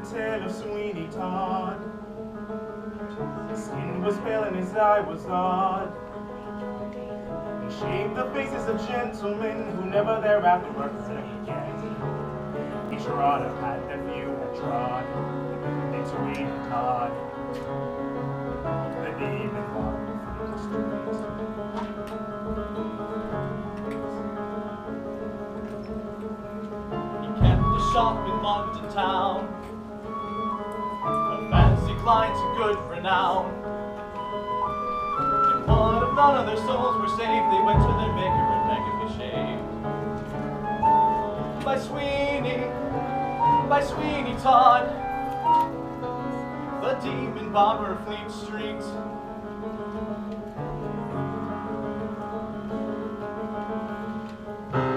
the tale of Sweeney Todd. His skin was pale and his eye was odd. He shaved the faces of gentlemen who never thereafter were heard again. He trod a path that few had trod. And Sweeney Todd, the demon walked through the streets. He kept a shop in London town, a fancy client to good renown. In one of none of their souls were saved, they went to their maker and begged to be shaved. By Sweeney Todd, the demon barber of Fleet Street.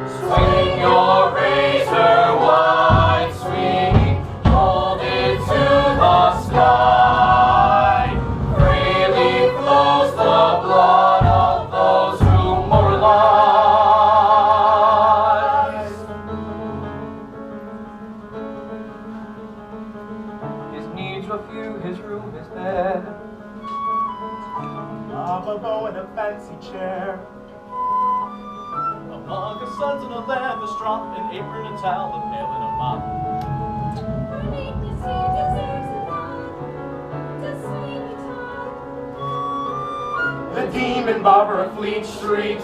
Swing your razor wide, Sweeney, hold it to the sky. Freely flows the blood of those who moralize. His needs were few, his room is bare. A bow and a fancy chair. Among his sons in a leather strop, an apron, a towel, a pail, and a mop. For meekness he deserves a nod to Sweeney Todd. The demon barber of Fleet Street.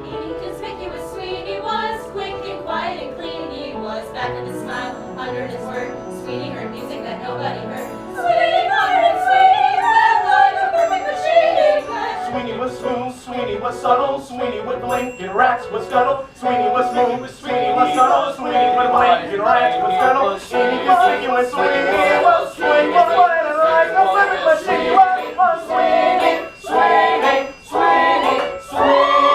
Inconspicuous Sweeney was, quick and quiet and clean he was. Back of his smile, under his word, Sweeney heard music that nobody heard. Sweeney fired and Sweeney ran like a perfect machine he was. Sweeney was smooth, Sweeney was subtle, Sweeney would blink and rats would scuttle. Sweeney was smooth, Sweeney was subtle, Sweeney would blink and rats would scuttle. Inconspicuous Sweeney was quick and quiet and like a perfect machine he was. Sweeney, Sweeney, Sweeney, Sweeney.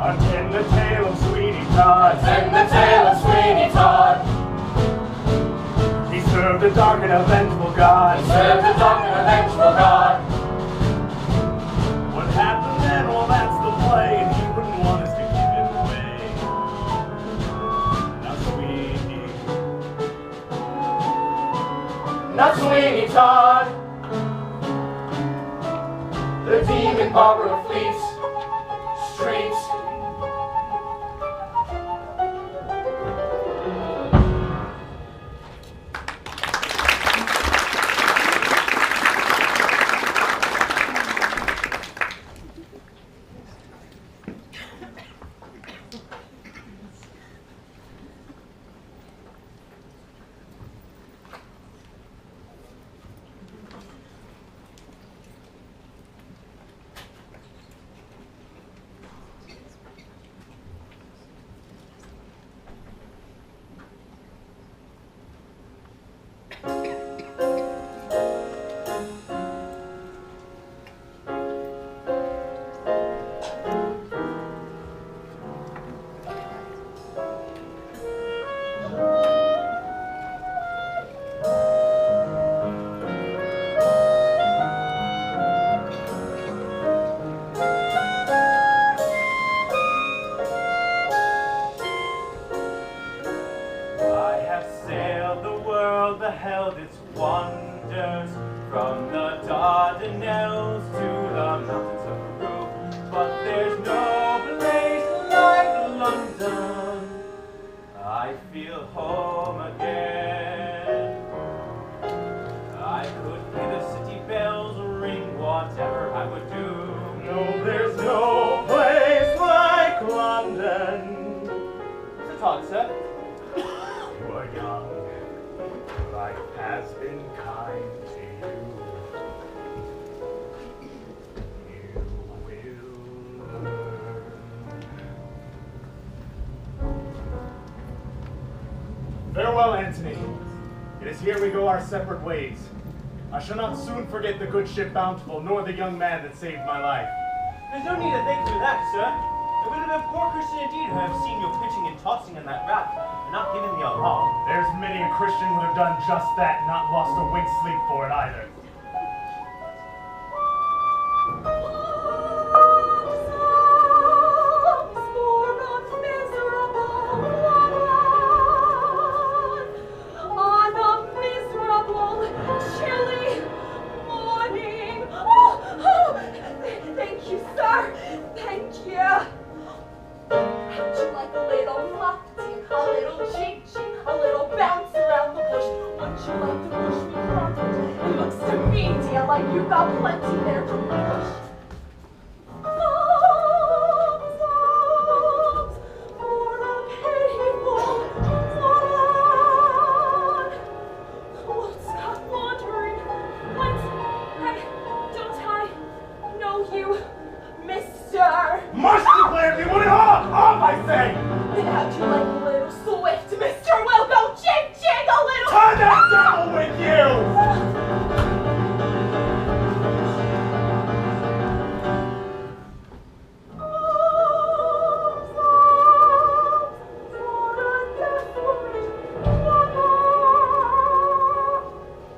Attend the tale of Sweeney Todd. And the tale of Sweeney Todd. He served a dark and a vengeful God. Served a dark and a vengeful God. What happened then? Well, that's the play, and he wouldn't want us to give it away. Now, Sweeney, Not Sweeney Todd, the demon barber of Fleet Street. beheld its wonders, from the Dardanelles to the mountains of Peru. But there's no place like London. I feel home again. I could hear the city bells ring, whatever I would do. No, there's no place like London. Sir Todd, sir. You are young. Life has been kind to you. You will learn. Farewell, Antony. It is here we go our separate ways. I shall not soon forget the good ship Bountiful, nor the young man that saved my life. There's no need to thank you for that, sir. It would have been poor Christian indeed to have seen you pitching and tossing in that raft and not giving the alarm. There's many a Christian would have done just that, not lost a wink's sleep for it either. Oh, got plenty there to relish. Must declare me what off, I say! Then how'd you like a little swift, Mr. Will go jig a little? Turn that devil with you!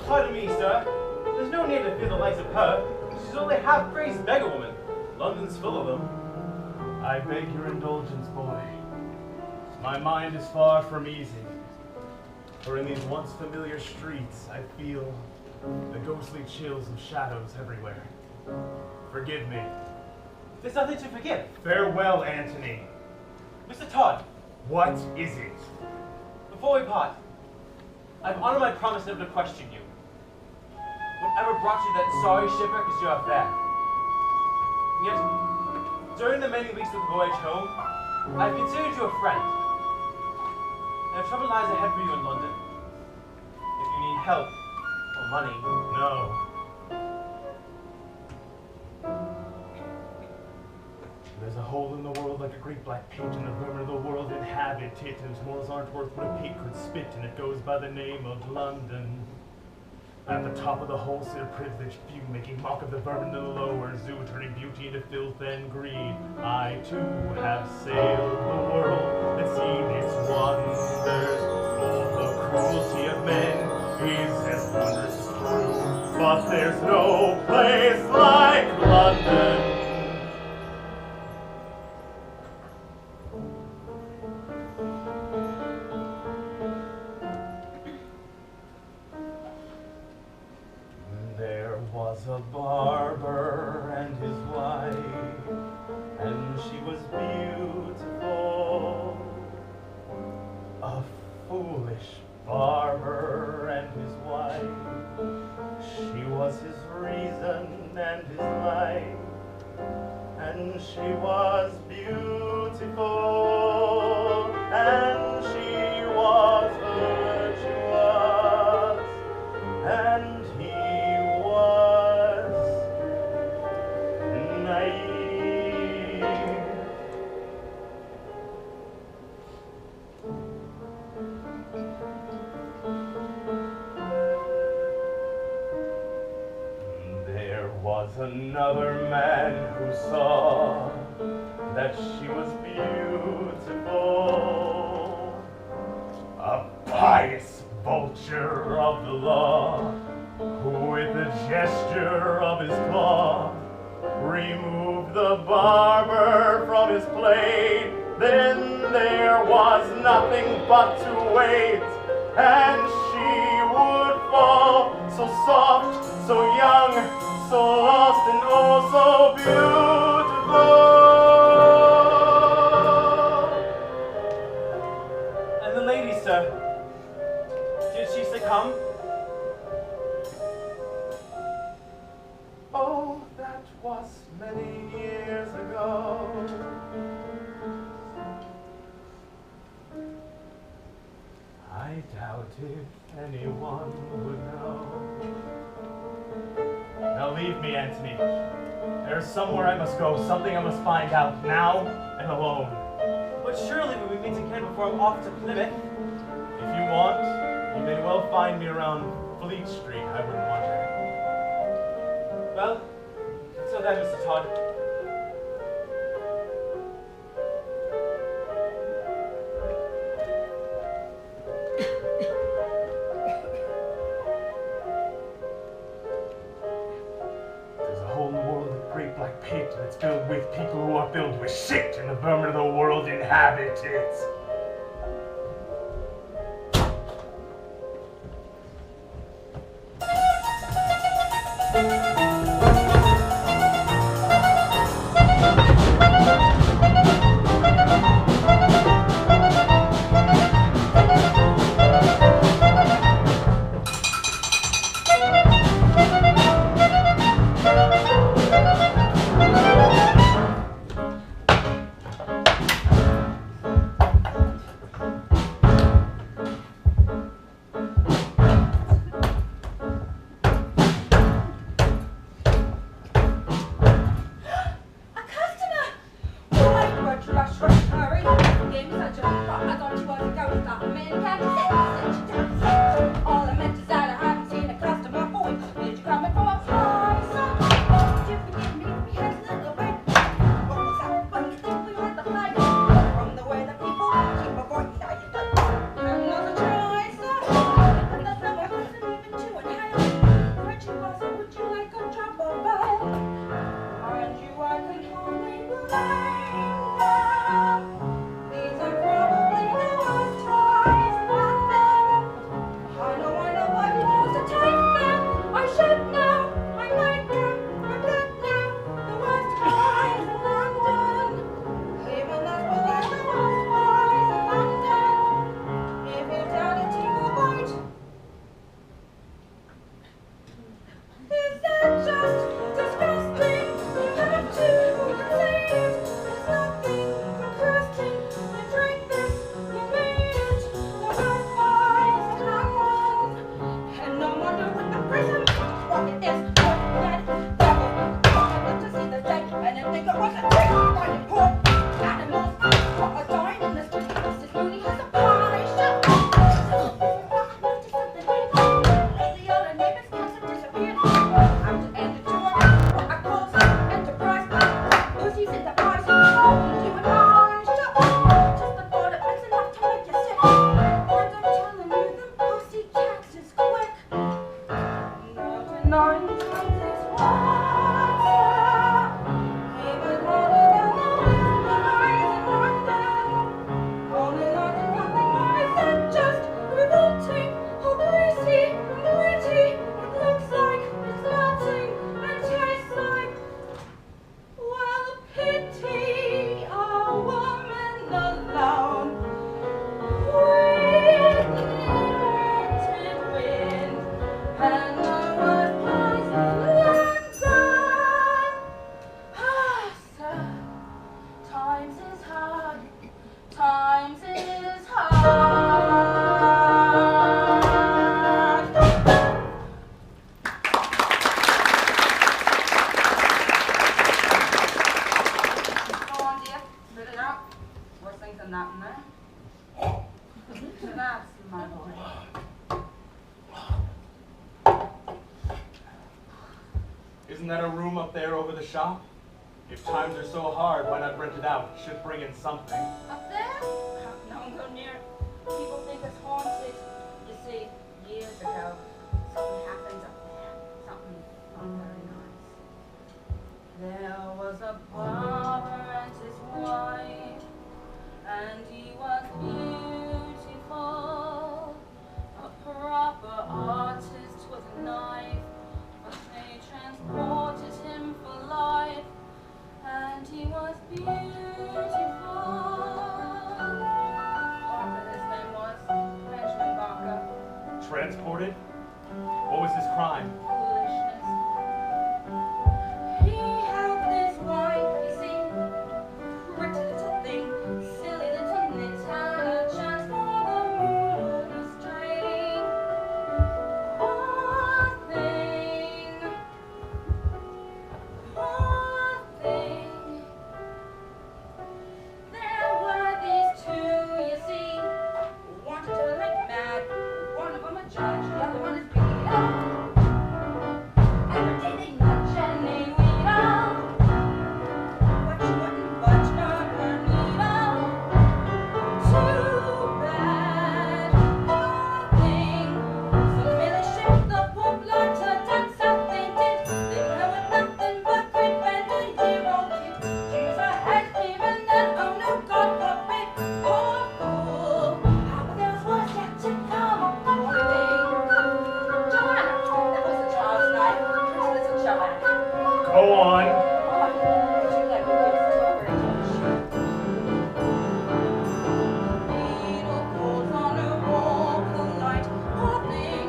Pardon me, sir. There's no need to fear the likes of her. She's only half-crazed beggar woman. London's full of them. I beg your indulgence, boy. My mind is far from easy. For in these once familiar streets, I feel the ghostly chills of shadows everywhere. Forgive me. There's nothing to forgive. Farewell, Antony. Mr. Todd, What is it? before we part, I've honored my promise never to question you. Whatever brought you that sorry shipwreck is your affair. Yet, during the many weeks of the voyage home, I've considered you a friend. And if trouble lies ahead for you in London, if you need help or money, No. There's a hole in the world like a great black pit, and the vermin of the world inhabit it, and its morals aren't worth what a pig could spit, and it goes by the name of London. At the top of the hole sit a privileged few, making mock of the vermin in the lower zoo, turning beauty into filth and greed. I too have sailed the world and seen its wonders, for the cruelty of men is as wondrous as true. But there's no place like London. There was a barber and his wife, and she was beautiful. A foolish barber and his wife. She was his reason and his life, and she was beautiful, and she was virtuous, and he was naive. There was another man who saw that she was beautiful, a pious vulture of the law, who with a gesture of his claw removed the barber from his plate. Then there was nothing but to wait, and she would fall, so soft, so young, so lost, and oh so beautiful. and the lady, sir, did she succumb? Oh, that was many years ago. I doubt if anyone would know. Now leave me, Antony. There's somewhere I must go, something I must find out now and alone. But surely when we meet again before I'm off to Plymouth. If you want, you may well find me around Fleet Street. I wouldn't wonder. Well, until then, Mr. Todd. There's a hole in the world, a great black pit, and it's filled with people who are filled with shit, and the vermin of the world inhabit it. that a room up there over the shop? If times are so hard, why not rent it out? It should bring in something. Up there? No one go near it. People think it's haunted. You see, years ago, something happened up there. Something not very nice. There was a barber and his wife, and he was beautiful, a proper artist with a knife, but they transported him for life, and he was beautiful. His name was Benjamin Barker. Transported? What was his crime? Foolishness. He had this wife, you see, pretty little thing, silly little knitter, just for the moon on a string. Poor thing, poor thing. There were these two, you see, who wanted to make mad. One of them a judge, the other one is beat up. Every day they nudge and they wheedle, but she wouldn't budge on her needle. Too bad, poor thing. So Millie shipped the poor blood to death, so they did. Leaving her with nothing but great band and hero kid. She was her head even then, oh no, God forbid. Poor fool, but there was worse yet to come. Poor thing. Joanna, that was the child's name. Pretty little Joanna. Go on. Too late, we'll give it to her very much. Needle pulls on her wall with a light. Poor thing,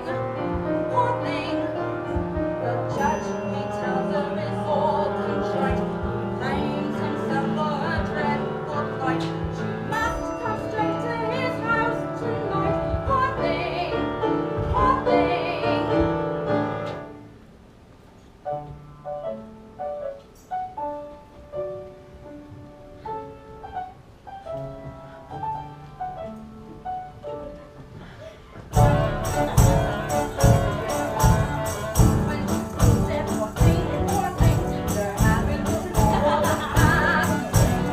poor thing. The judge, he tells her is all contrite. Blames himself for her dreadful plight. She must come straight to his house tonight. Poor thing, poor thing. When she said poor thing, they're having business all the time.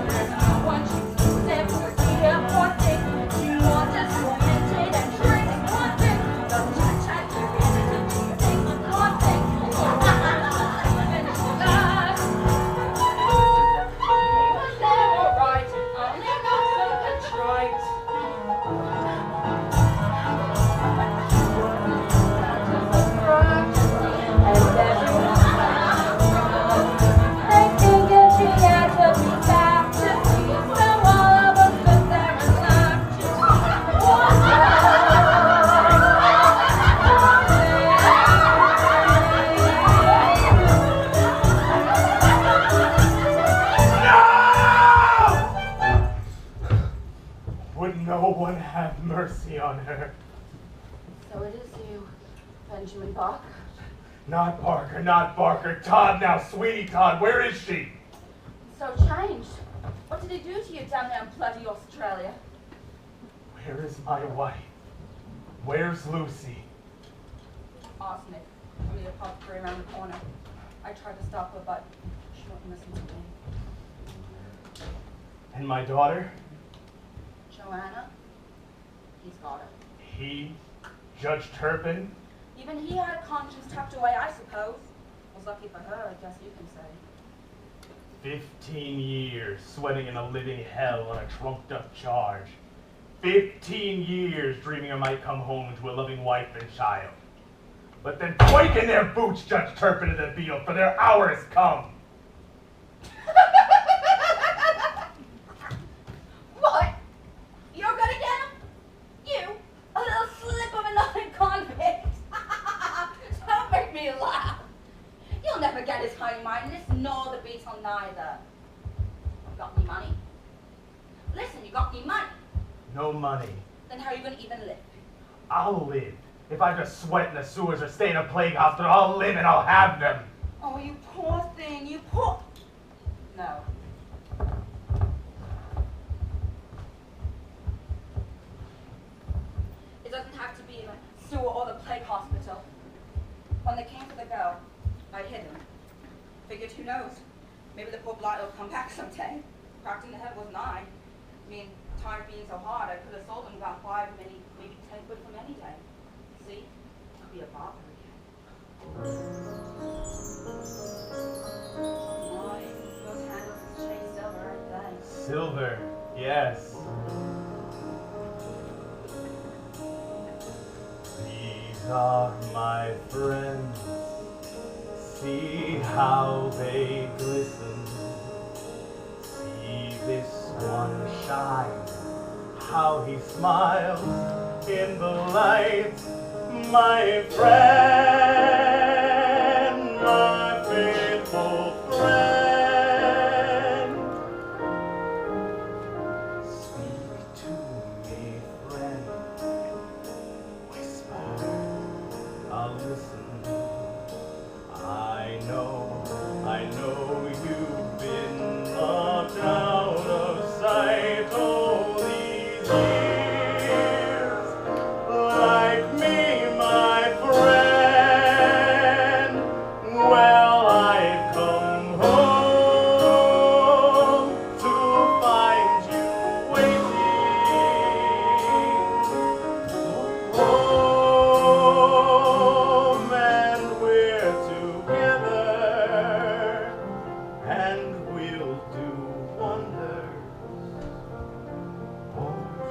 There's no one she said poor thing, she wanted to meditate and drink poor thing. The judge had to reason to do things poor thing. Finish the life. He was there all right, only not so contrite. Would no one have mercy on her? So it is you, Benjamin Barker. Not Barker, not Barker. Todd now, Sweeney Todd, where is she? So changed. What did he do to you down there in bloody Australia? Where is my wife? Where's Lucy? Arsenic. From the apothecary around the corner. I tried to stop her, but she wouldn't listen to me. And my daughter? Joanna? He's got her. He? Judge Turpin? Even he had a conscience tucked away, I suppose. Was lucky for her, I guess you can say. 15 years sweating in a living hell on a trumped up charge. 15 years dreaming I might come home to a loving wife and child. But then quake in their boots, Judge Turpin and the Beal, for their hour has come. What? You're gonna get him? You? A little slip of a nothing convict? Don't make me laugh. You'll never get his high-mindedness nor the beetle neither. Got any money? Listen, you got any money? No money. Then how are you gonna even live? I'll live. If I have to sweat in the sewers or stay in a plague hospital, I'll live and I'll have them. Oh, you poor thing, you poor... No. It doesn't have to be in a sewer or the plague hospital. When they came for the girl, I hid him. Figured, who knows? Maybe the poor blight will come back someday. Cracked in the head wasn't I. I mean, tired of being so hard, I could have sold him about 5, maybe 10 quid from any day. See? I'll be a barber again. Why? Those handles is chased silver, aren't they? Silver, yes. These are my friends. See how they glisten. See this one shine. How he smiles in the light. My friend, my faithful friend. Speak to me, friend. Whisper, I'll listen. I know you've been locked out of sight all these years. Like me, my friend. Well, I've come home to find you waiting. Home, and we're together, and we'll do wonders, won't we?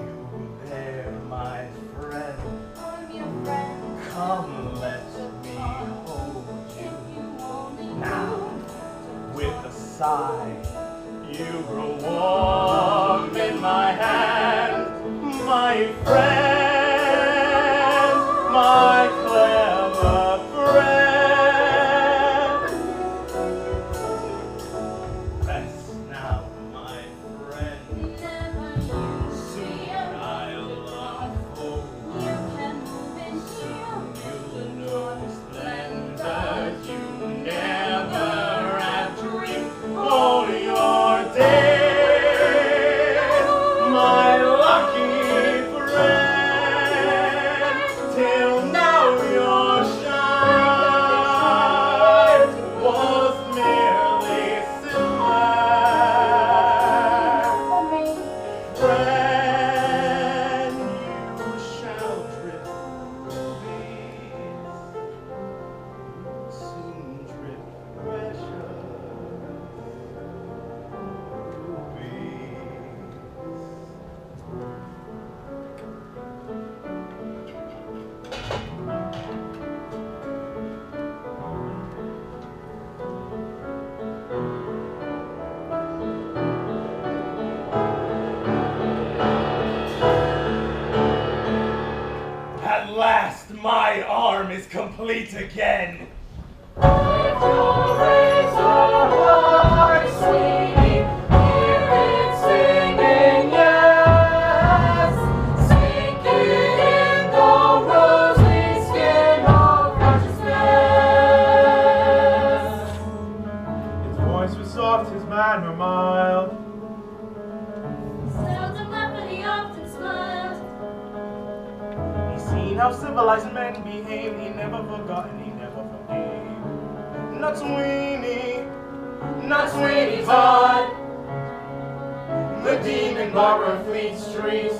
You there, my friend. I'm your friend. Come, let me hold you. Now, with a sigh, you grow warm in my hand, my friend, my clever friend. Rest now, my friend. Never you Soon see I'll unfold. You can move and shield. You'll know splendor you never have dreamed all your days, my lucky friend. Till now your shine was merely silver. Friend, you shall drip rubies, soon drip precious rubies. At last, my arm is complete again. Sweeney, hear it singing, yes. Sinking in the rosy skin of righteousness. His voice was soft, his manner mild. Seldom laughed, but he often smiled. He's seen how civilized men behave. He never forgot and he never forgave. Not Sweeney, not Sweeney Todd, the demon barber of Fleet Street.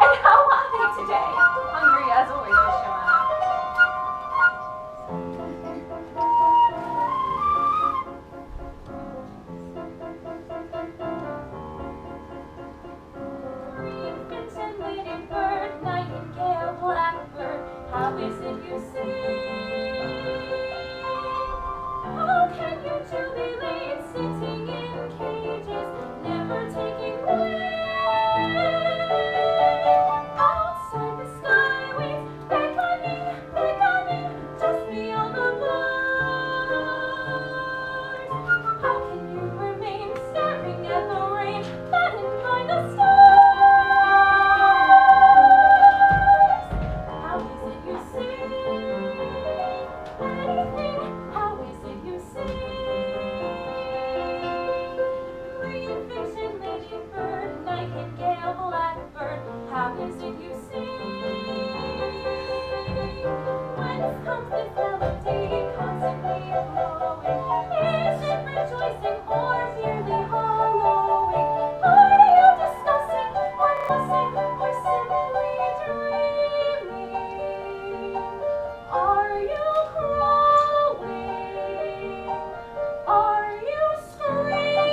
And how are they today? Hungry as always, Miss Joanna. Green finch and wading bird, nightingale, blackbird, how is it you sing? How can you two be late, sitting in cages, never taking wing? you sing? Whence comes this melody constantly flowing? Is it rejoicing or merely hollowing? Are you discussing or fussing or simply dreaming? Are you crowing? Are you screaming?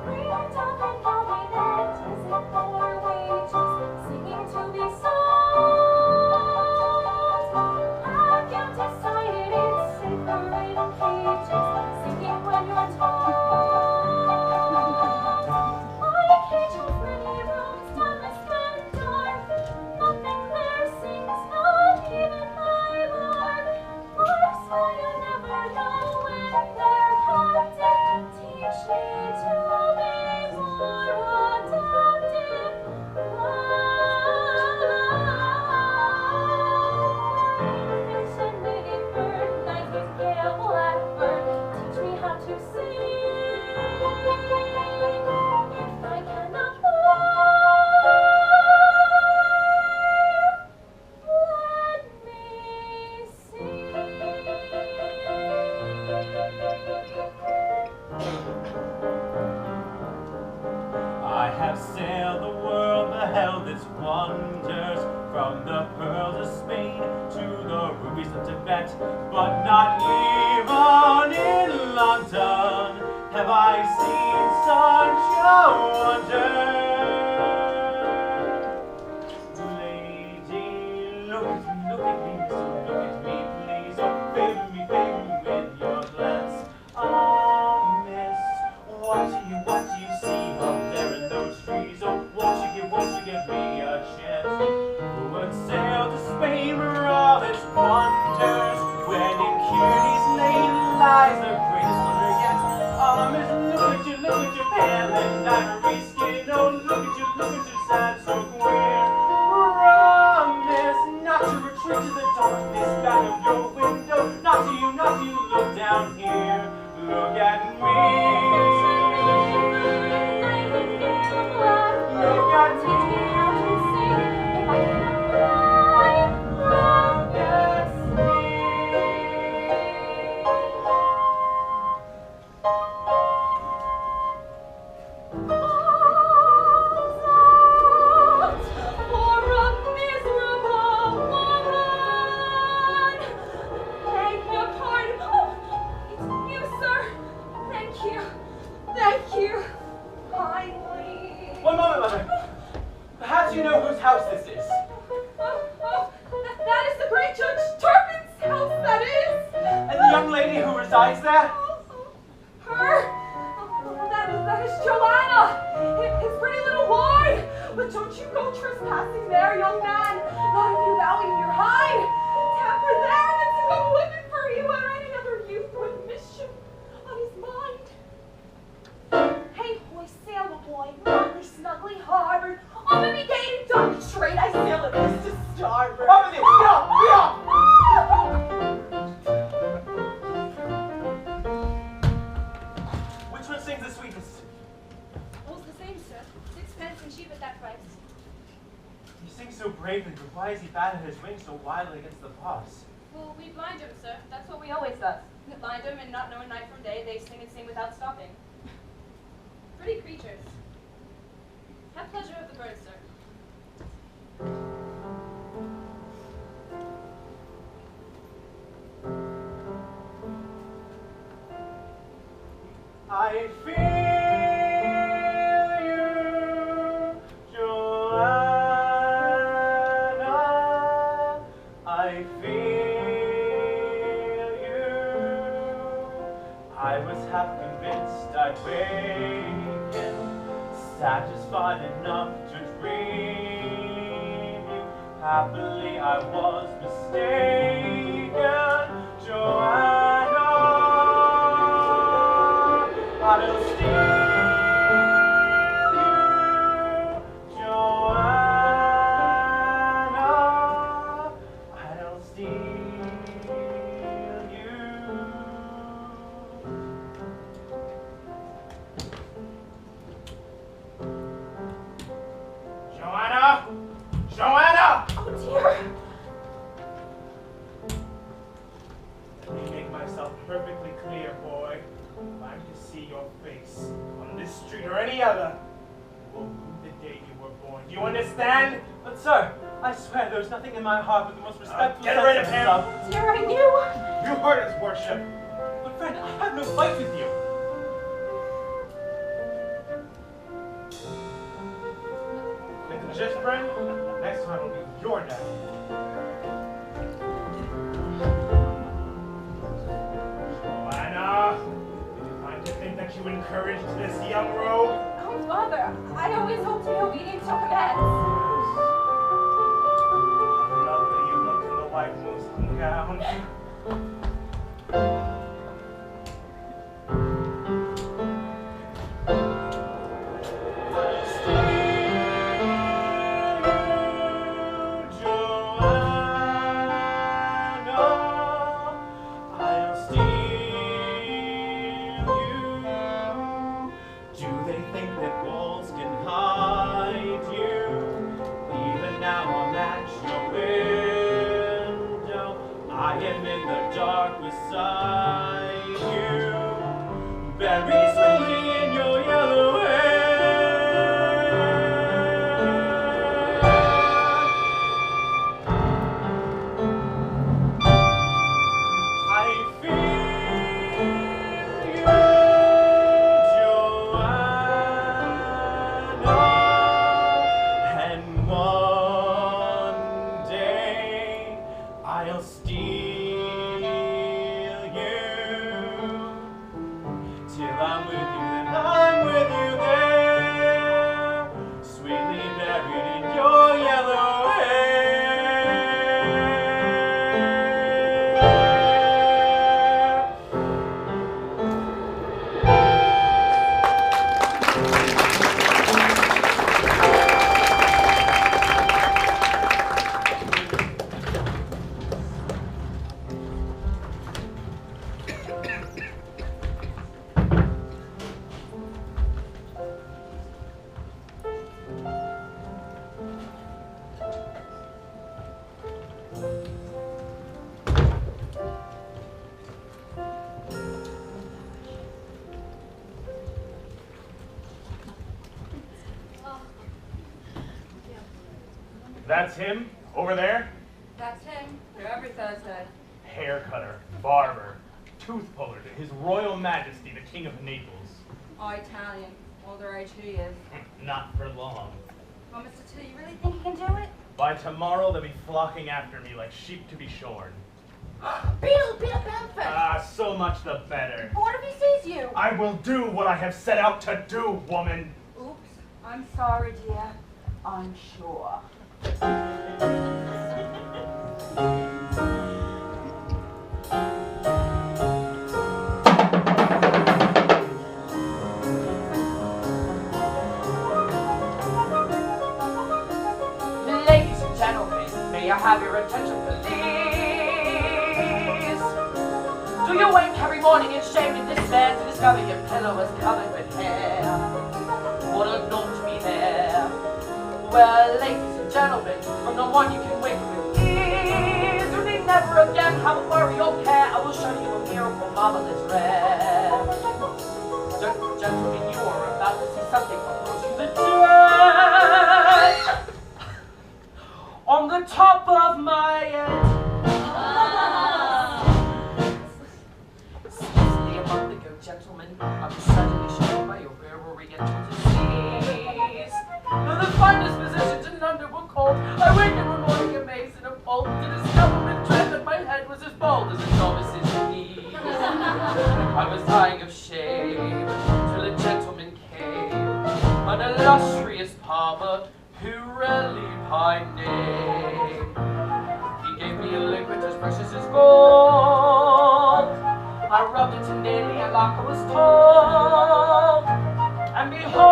Bring down and tell me that is it for wages, singing to these songs? Have you decided it's safer in cages, singing when you're taught? I cage off many rooms, dumbest and dark. Nothing there sings, not even my lark. Larks, will you never know when they're captive? Teach me to be more adaptive. Greenfinch and ladybird, nightingale, blackbird, teach me how to sing. If I cannot fly, let me sing. I have sailed the world, beheld its wonders, from the pearls of Spain to the rubies of Tibet, but not even in London have I seen such a wonder. Lady, look at me, so look at me, please, oh, favor me with your glance. Ah, miss, what do you see up there in those trees? Oh, won't you give me a chance? Who would sail to Spain for all its wonders, when in Kearney's lane lies the greatest wonder yet? Ah, miss, look at your pale and ivory skin. Oh, look at you sad, so queer. Promise not to retreat to the darkness back of your window. Not to you look down here. Look at me. Look at me. For a miserable woman. Beg your pardon. Oh, it's you, sir. Thank you. Kindly. One moment, mother. Perhaps you know whose house this is. That is the great Judge Turpin's house, that is. And the young lady who resides there? Her? That is Joanna, his pretty little ward. But don't you go trespassing there, young man. Not if you value your hide. Tamper there, and it's a good woman for you or any other youth with mischief on his mind. Hey, boy, sailor boy, motley, snugly harbored. On the gate and dock straight, I sail at this to starboard. Over there! Be off! Which one sings the sweetest? All's the same, sir. 6 pence and cheap at that price. He sings so bravely, but why is he batting his wings so wildly against the boss? Well, we blind 'em, sir. That's what we always does. We blind 'em, and not knowing night from day, they sing and sing without stopping. Pretty creatures. Have pleasure of the birds, sir. I feel you, Joanna. I feel you. I was half convinced I'd waken, satisfied enough to dream you. Happily I was mistaken, Joanna. I'll steal you, Joanna. I'll steal you. understand? But sir, I swear there's nothing in my heart but the most respectful Get rid of sense him. love. Dear, I knew. You heard us, worship. But friend, I have no fight with you. Just friend, next time will be your day. Joanna, did you find to think that you encouraged this young rogue? Oh, Father, I always hope to be obedient to commands. Lovely you look in the white muslin gown. That's him, over there? That's him. Here every Thursday. Hair cutter, barber, tooth puller to His Royal Majesty, the King of Naples. Oh, Italian. Older age he is. Not for long. Oh, Mr. T, you really think he can do it? By tomorrow, they'll be flocking after me like sheep to be shorn. Beetle Bamford! Ah, so much the better. What if he sees you? I will do what I have set out to do, woman. Oops. I'm sorry, dear. I'm sure. Ladies and gentlemen, may I have your attention, please? Do you wake every morning in shame and despair to discover your pillow is covered with hair? What a note to be there. Well, ladies and gentlemen, from the one you can wake with ease. You need never again have a worry or care. I will show you a miracle marvelous rare. Gentlemen, you are about to see something approaching the dead. On the top of my head. Scarcely a month ago, gentlemen, I was suddenly struck by a rare oriental disease. Though the finest physicians in London were called, I wakened one morning amazed and appalled to discover in dread that my head was as bald as a novice's knee. I was dying of shame till a gentleman came, an illustrious palmer who relieved my name. He gave me a liquid as precious as gold. I rubbed it to nearly like I was told, and behold,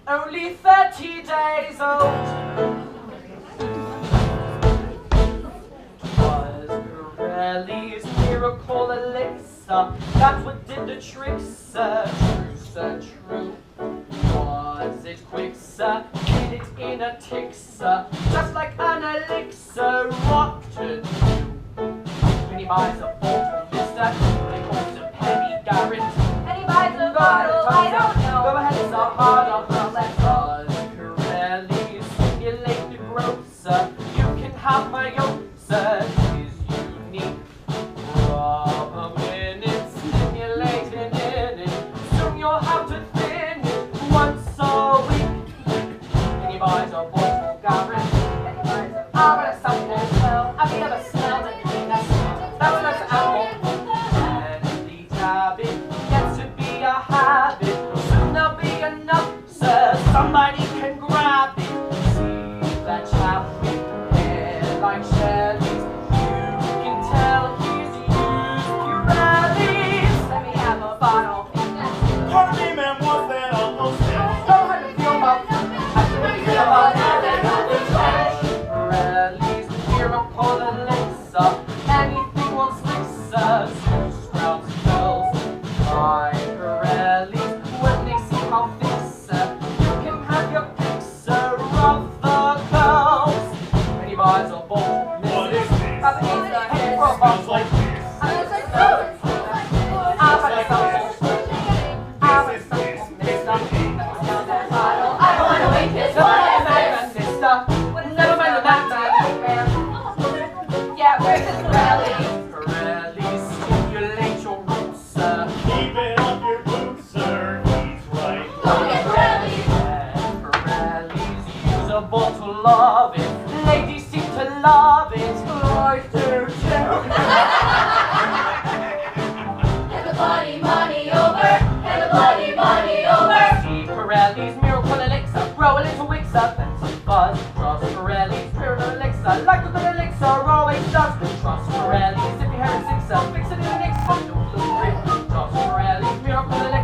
only 30 days old. Was Pirelli's miracle elixir, that's what did the trick, sir. True, sir, true. Was it quick, sir? Did it in a tick, sir? Just like an elixir rocked to do. When he buys a bottle, mister, he calls a penny Garrett. And he buys a bottle, I don't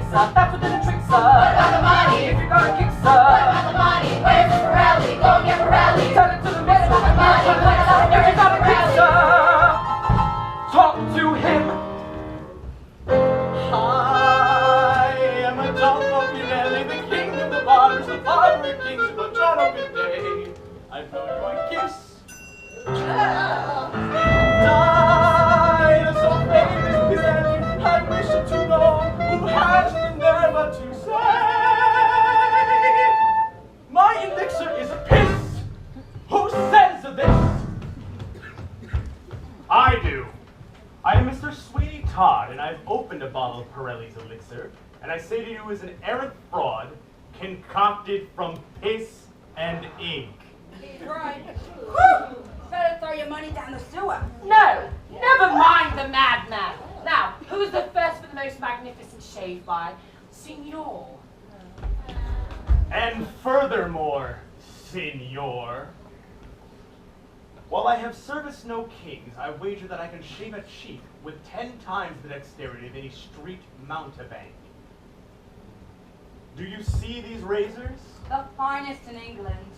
sir. That's what did the trick, sir. What about the money? If you got a kick, What sir. about the money? Where's the Pirelli? Go and get Pirelli. Turn it to the middle. What about the money? What about If you got a kick, Pirelli? sir. Talk to him. I am a Tom of Pirelli, the king of the bars, the father of kings, but John of good day. I've known you a kiss. Died so famous Pirelli, I wish to know who has the nerve to say my elixir is a piss. Who says this? I do. I am Mr. Sweeney Todd, and I've opened a bottle of Pirelli's elixir, and I say to you is an errant fraud concocted from piss and ink. He's right. Whew! Better throw your money down the sewer. No, never mind the madman. Now, who's the first for the most magnificent shave by? Signor. And furthermore, Signor, while I have serviced no kings, I wager that I can shave a cheek with 10 times the dexterity of any street mountebank. Do you see these razors? The finest in England.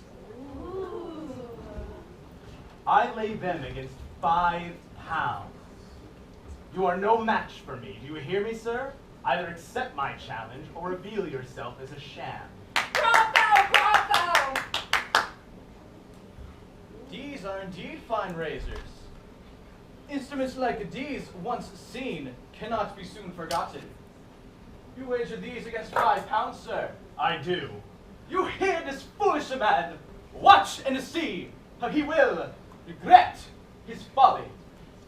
I lay them against 5 pounds. You are no match for me. Do you hear me, sir? Either accept my challenge or reveal yourself as a sham. Bravo! Bravo! These are indeed fine razors. Instruments like these, once seen, cannot be soon forgotten. You wager these against 5 pounds, sir. I do. You hear this foolish man? Watch and see how he will regret his folly.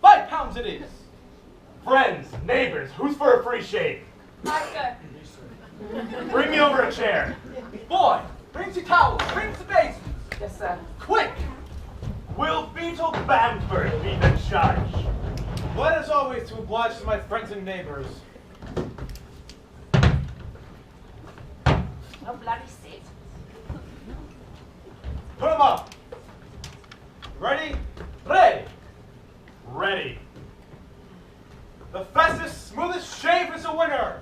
5 pounds it is. Friends, neighbors, who's for a free shave? Oscar. Bring me over a chair. Boy, bring the towels, bring the basins. Yes, sir. Quick! Will Beetle Bamford be the judge? Glad as always to oblige to my friends and neighbors. No bloody sit. Put 'em up. Ready? Ready. Ready. The fastest, smoothest shave is a winner.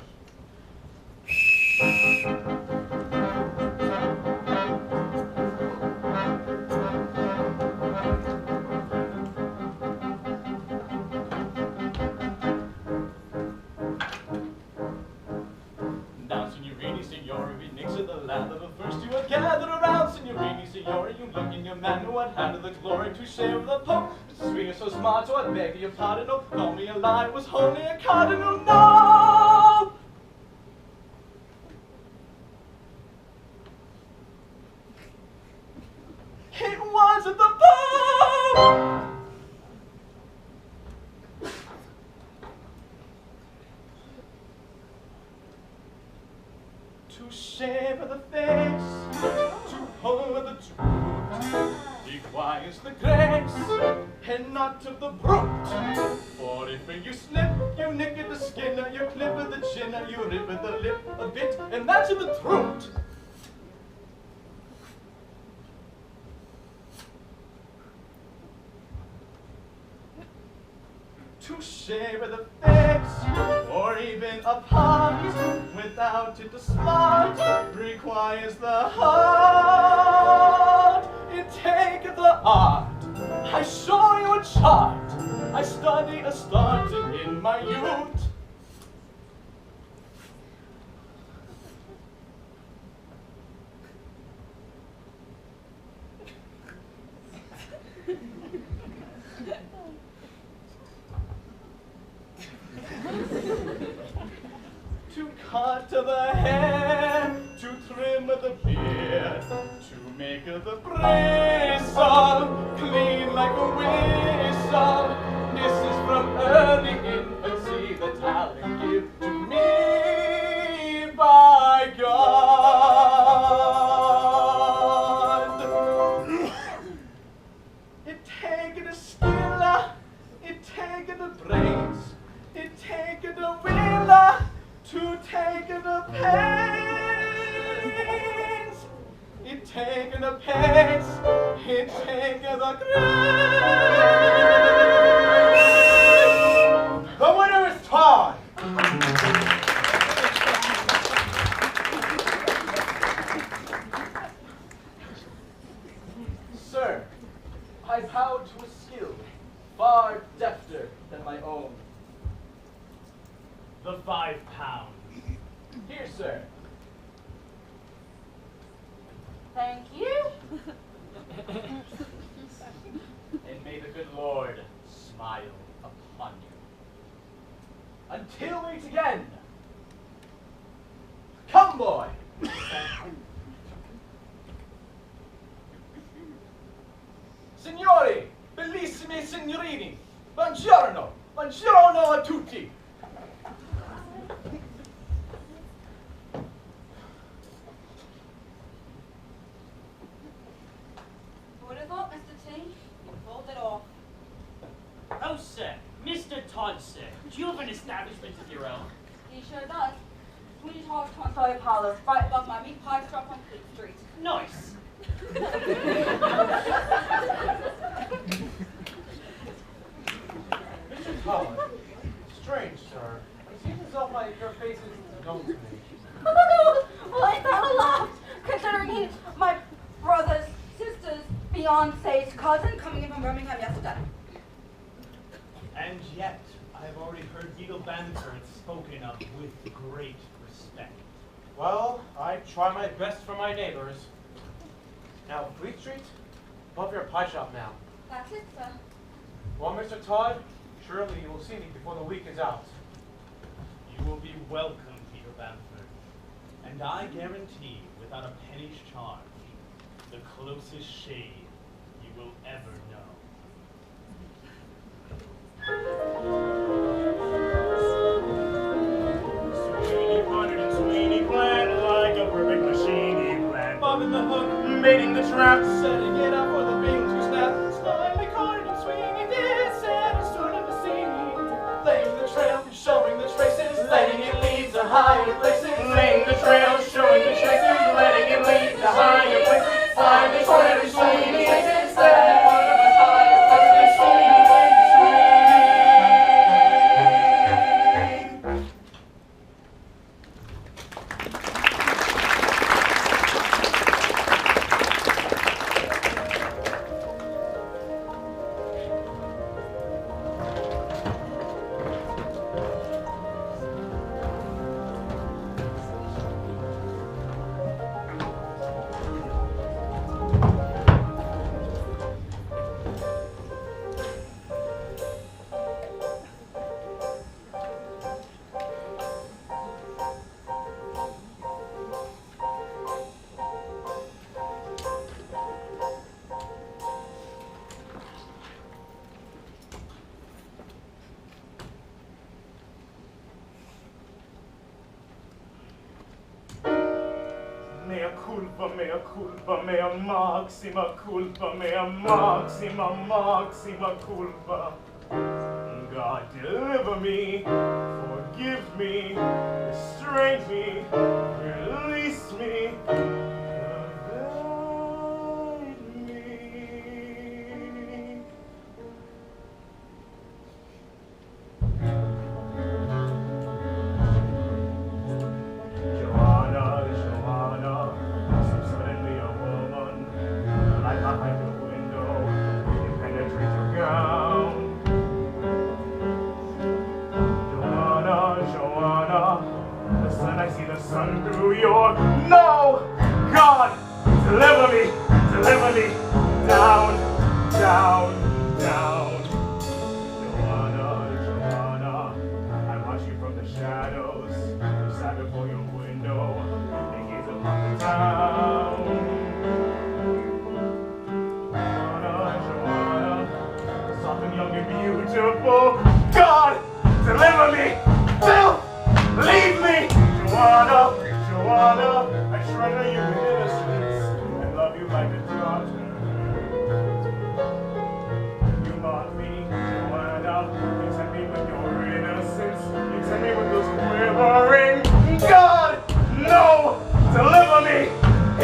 Now, Signorini, Signora, we nix of the land of the first you are gathered around. Signorini, Signora, you looking a man who had handed the glory to share the Pope. Mr. Sweeney, so smart, so I beg your pardon. No, call me a lie, was only a cardinal. No! It wasn't the Pope! To shave the face, to hold the truth, requires the grace, and not of the brute. For if you slip, you nick at the skin, you clip at the chin, you rip at the lip a bit, and that's the throat. To shave the face, or even a part, without it to smart, requires the heart. It taketh the art. I show you a chart. I study a starting in my youth. To cut the hair, to trim the beard, to make the bristle clean like a whistle. This is from early infancy the talent give to me by God. It take the skill, it take the brains, it take the will, to take the pains. It take the pains, it take the grace. The winner is Todd. sir. Thank you. And may the good Lord smile upon you. Until we meet again. Come, boy. Signori, bellissimi signorini, buongiorno, buongiorno a tutti. What is up, Mr. T? You pulled it off. Oh, sir. Mr. Todd, sir. Do you have an establishment of your own? He sure does. Sweeney Todd's Consoy Parlor, right above my meat pie shop on Fleet Street. Nice. Mr. Todd, strange, sir. It seems as though your face is known to me. Well, ain't that a laugh, considering he's my brother's sister's fiance's cousin coming in from Birmingham yesterday. And yet, I have already heard Beetle Banford spoken of with great respect. Well, I try my best for my neighbors. Now, Fleet Street, above your pie shop now. That's it, sir. Well, Mr. Todd, surely you will see me before the week is out. You will be welcome, Peter Bamford. And I guarantee, without a penny's charge, the closest shade you will ever know. Sweeney pondered and Sweeney planned like a perfect machine he planned. Bobbing the hook, Baiting the trap, setting it up for the bing to snap. Slyly cornered and swinging did, set and stood at the scene. Laying the trail, showing the traces, letting it lead to higher places. laying the trail, showing the traces, letting it lead to higher places. Find the corner of Sweeney, letting one of the highest places. Sweeney, Sweeney. Mea culpa, mea maxima culpa, mea maxima culpa. God, deliver me, forgive me, restrain me, release me, guide me. Joanna, so suddenly a woman, light behind the window, it penetrates your gown. Joanna, listen, I see the sun through your... No! God, deliver me, down, down, down. Joanna, I watch you from the shadows, you sat before your window, and gaze upon the town. Joanna, soft and young and beautiful. God, deliver me! Don't leave me! Joanna, I treasure you with innocence and love you like a daughter. You love me, Joanna, content me with your innocence, content me with those quivering. God, no! Deliver me!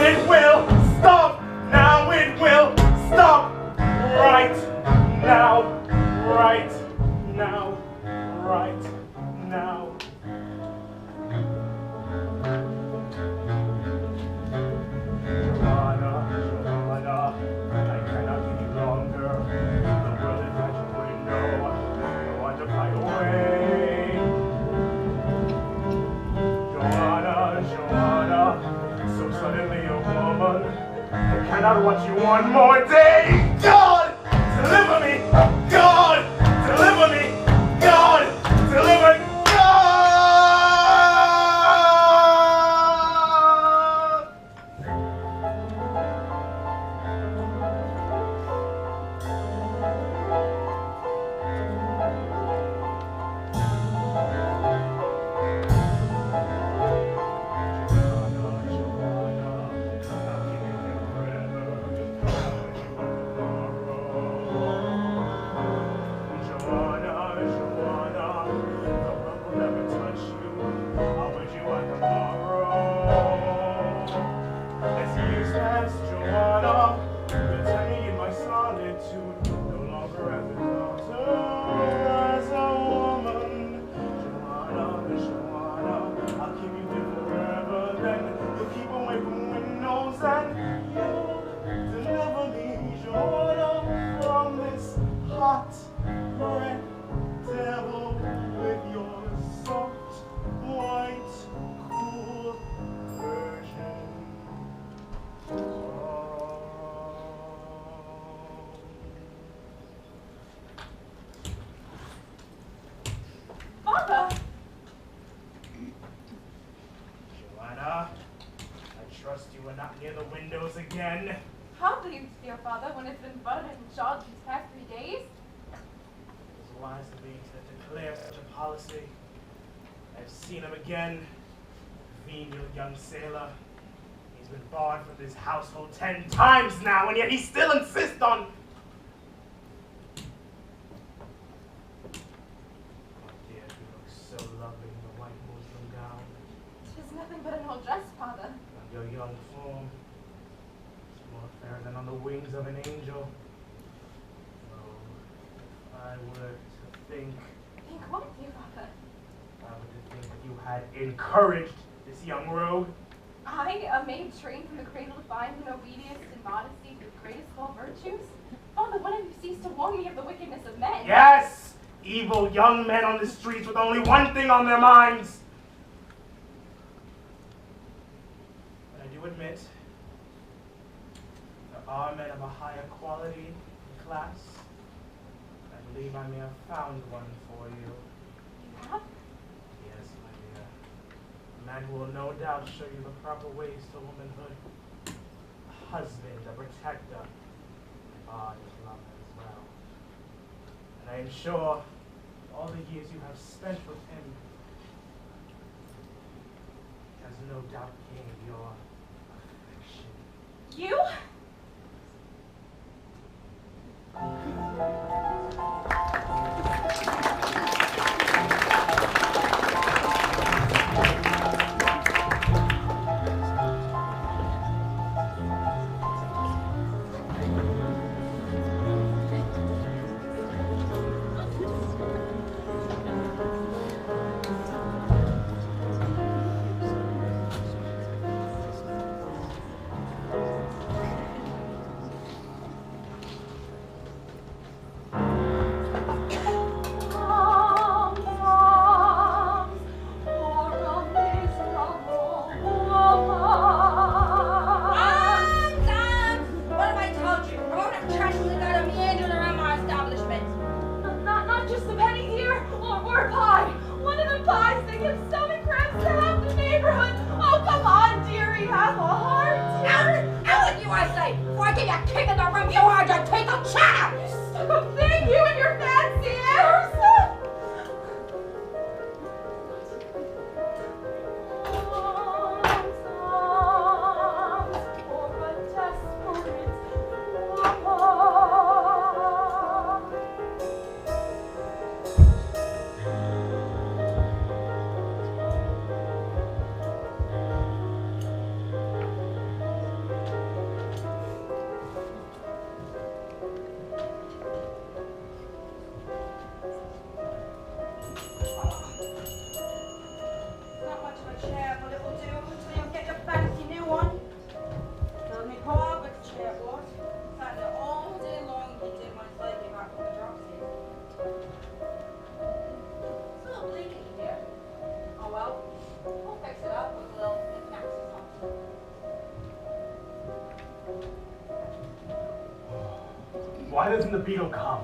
It will stop! Now it will stop! Right now! Right now! Right now. Joanna, Joanna, so suddenly a woman. I cannot watch you one more day. God, deliver me! God, deliver me! God, deliver me! Again. How do you, dear father, when it's been buttered and shod these past 3 days? It was wise of me to declare such a policy. I've seen him again, venial young sailor. He's been barred from this household 10 times now, and yet he still insists on... Oh dear, you look so lovely in the white muslin gown. 'Tis nothing but an old dress, father. And your young form. More fair than on the wings of an angel. Oh, if I were to think, Think what, dear father? if I were to think that you had encouraged this young rogue. I, a maid trained from the cradle to find in obedience and modesty the greatest of all virtues? Father, when have you ceased to warn me of the wickedness of men? Yes! Evil young men on the streets with only one thing on their minds. But I do admit, there are men of a higher quality and class. I believe I may have found one for you. You have? Yes, my dear. A man who will no doubt show you the proper ways to womanhood. A husband, a protector, a father's lover as well. And I am sure all the years you have spent with him has no doubt gained your affection. You? Why doesn't the beetle come?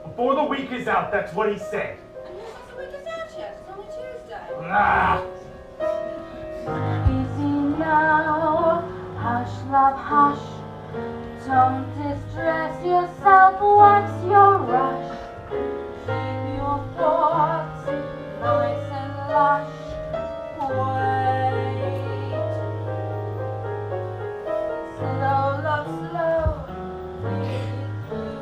Before the week is out, that's what he said. And who says the week is out yet? It's only Tuesday. Ah! Easy now, hush, love, hush. Don't distress yourself, what's your rush? Keep your thoughts nice and lush. Wait. Slow, love, slow. Take it through.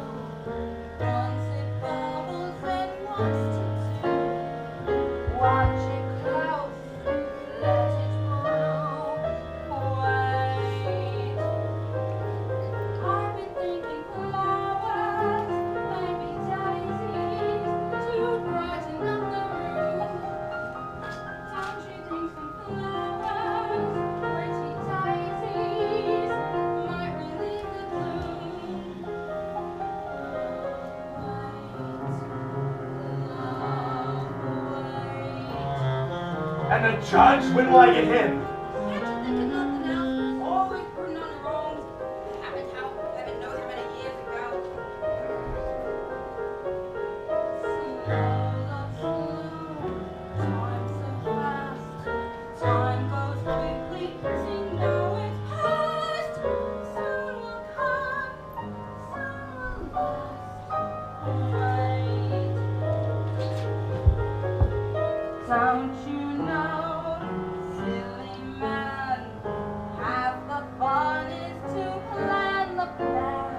Once it bubbles and wants to do. Watch it close. Let it brew. Wait. I've been thinking flowers, maybe daisies, to brighten up the room. Don't you think some flowers, pretty daisies, might relieve the gloom? And the judge? When will I get him? Can't you think of nothing else? Always putting on the wrongs. Heaven knows how many years ago. Slow, love, slow. Time so fast. Time goes quickly. See now it's past. Soon will come. Soon will last. Wait. Don't you know, silly man, half the fun is to plan the plan.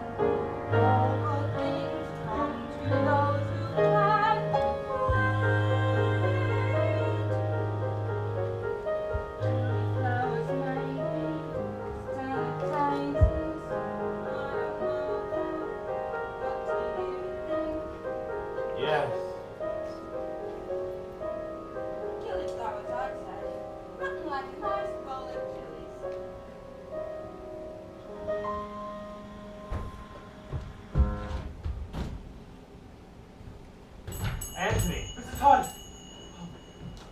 All good things come to those who plan. Wait. Flowers maybe, stem daisies, I don't know them. What do you think? Yes. Cauliflowers, I'd say. Nothing like a nice bowl of chilies. Anthony! Mr. Todd!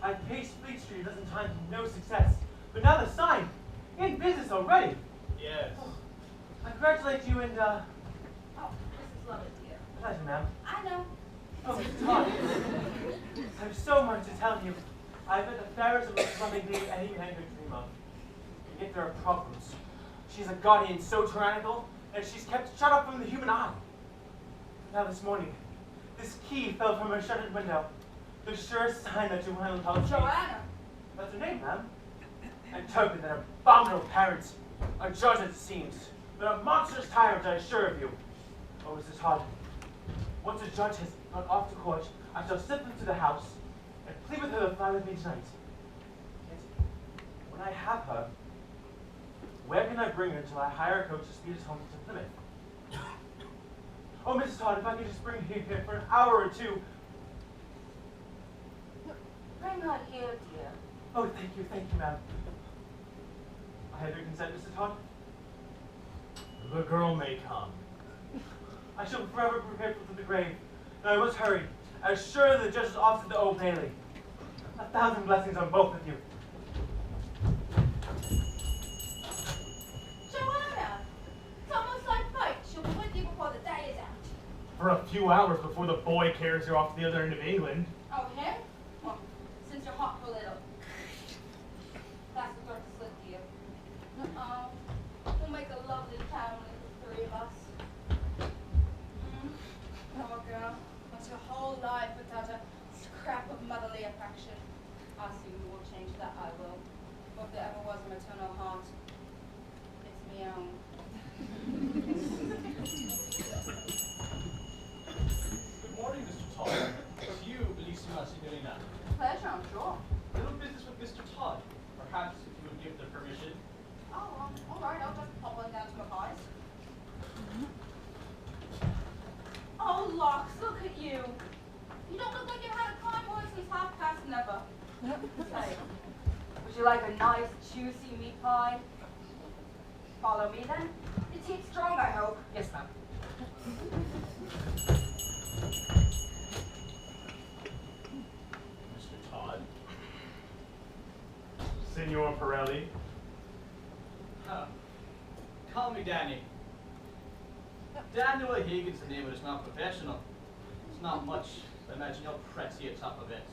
I paced Fleet Street a dozen times with no success. But now the sign! In business already! Yes. I congratulate you and, Oh, Mrs. Lovett, dear. pleasure, ma'am. I know. Oh, Mr. Todd. I have so much to tell you. I've met the fairest and most loving lady any man could dream of. And yet there are problems. She's a guardian so tyrannical that she's kept shut up from the human eye. Now this morning, this key fell from her shuttered window. The surest sign that Joanna tells me. Joanna. That's her name, ma'am. And token that abominable parents, a judge it seems, but a monstrous tyrant, I assure of you. Oh, Mrs. Todd, once a judge has gone off to court, I shall slip into the house and plead with her to fly with me tonight. Yet, when I have her, where can I bring her until I hire a coach to speed us home to Plymouth? Oh, Mrs. Todd, if I could just bring her here for an hour or two. Bring her here, dear. Oh, thank you, ma'am. I have your consent, Mr. Todd? The girl may come. I shall forever prepare for the grave. Now I must hurry, as sure as the judge is off to the Old Bailey. 1,000 blessings on both of you. Joanna! It's almost like fate. She'll be with you before the day is out. For a few hours before the boy carries her off to the other end of England. Oh, him? Well, since you're hot for a little. That's the throat to slit, dear. Oh, we'll make a lovely family, the three of us. Poor girl. What's her whole life without a scrap of motherly affection? I soon will change that, I will. For if there ever was a maternal heart, it's me own. Good morning, Mr. Todd. It's you, Bellissima Signorina. Pleasure, I'm sure. Little business with Mr. Todd. Perhaps if you would give the permission. Oh, all right, I'll just pop on down to my pies. Oh, Locks, look at you. You don't look like you've had a climb boy since 7:30. Say, would you like a nice, juicy meat pie? Follow me then? Your teeth strong, I hope. Yes, ma'am. Mr. Todd. Signor Pirelli. Call me Danny. Daniel O'Hagan's the name, but it's not professional. It's not much. I imagine you'll pretty atop of it.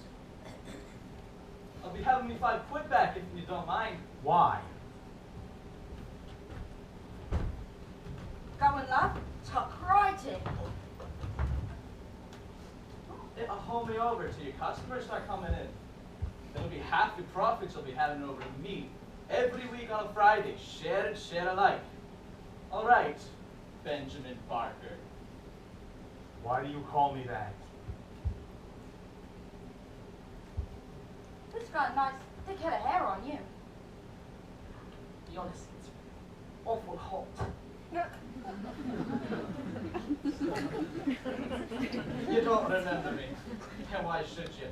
I'll be having me £5 back if you don't mind. Why? Go on, love. Tuck right in. It'll hold me over till your customers start coming in. It'll be half your profits you'll be having over to me every week on a Friday. Share and share alike. All right, Benjamin Barker. Why do you call me that? It's got a nice thick head of hair on you. Be honest, it's awful hot. You don't remember me. And why should you?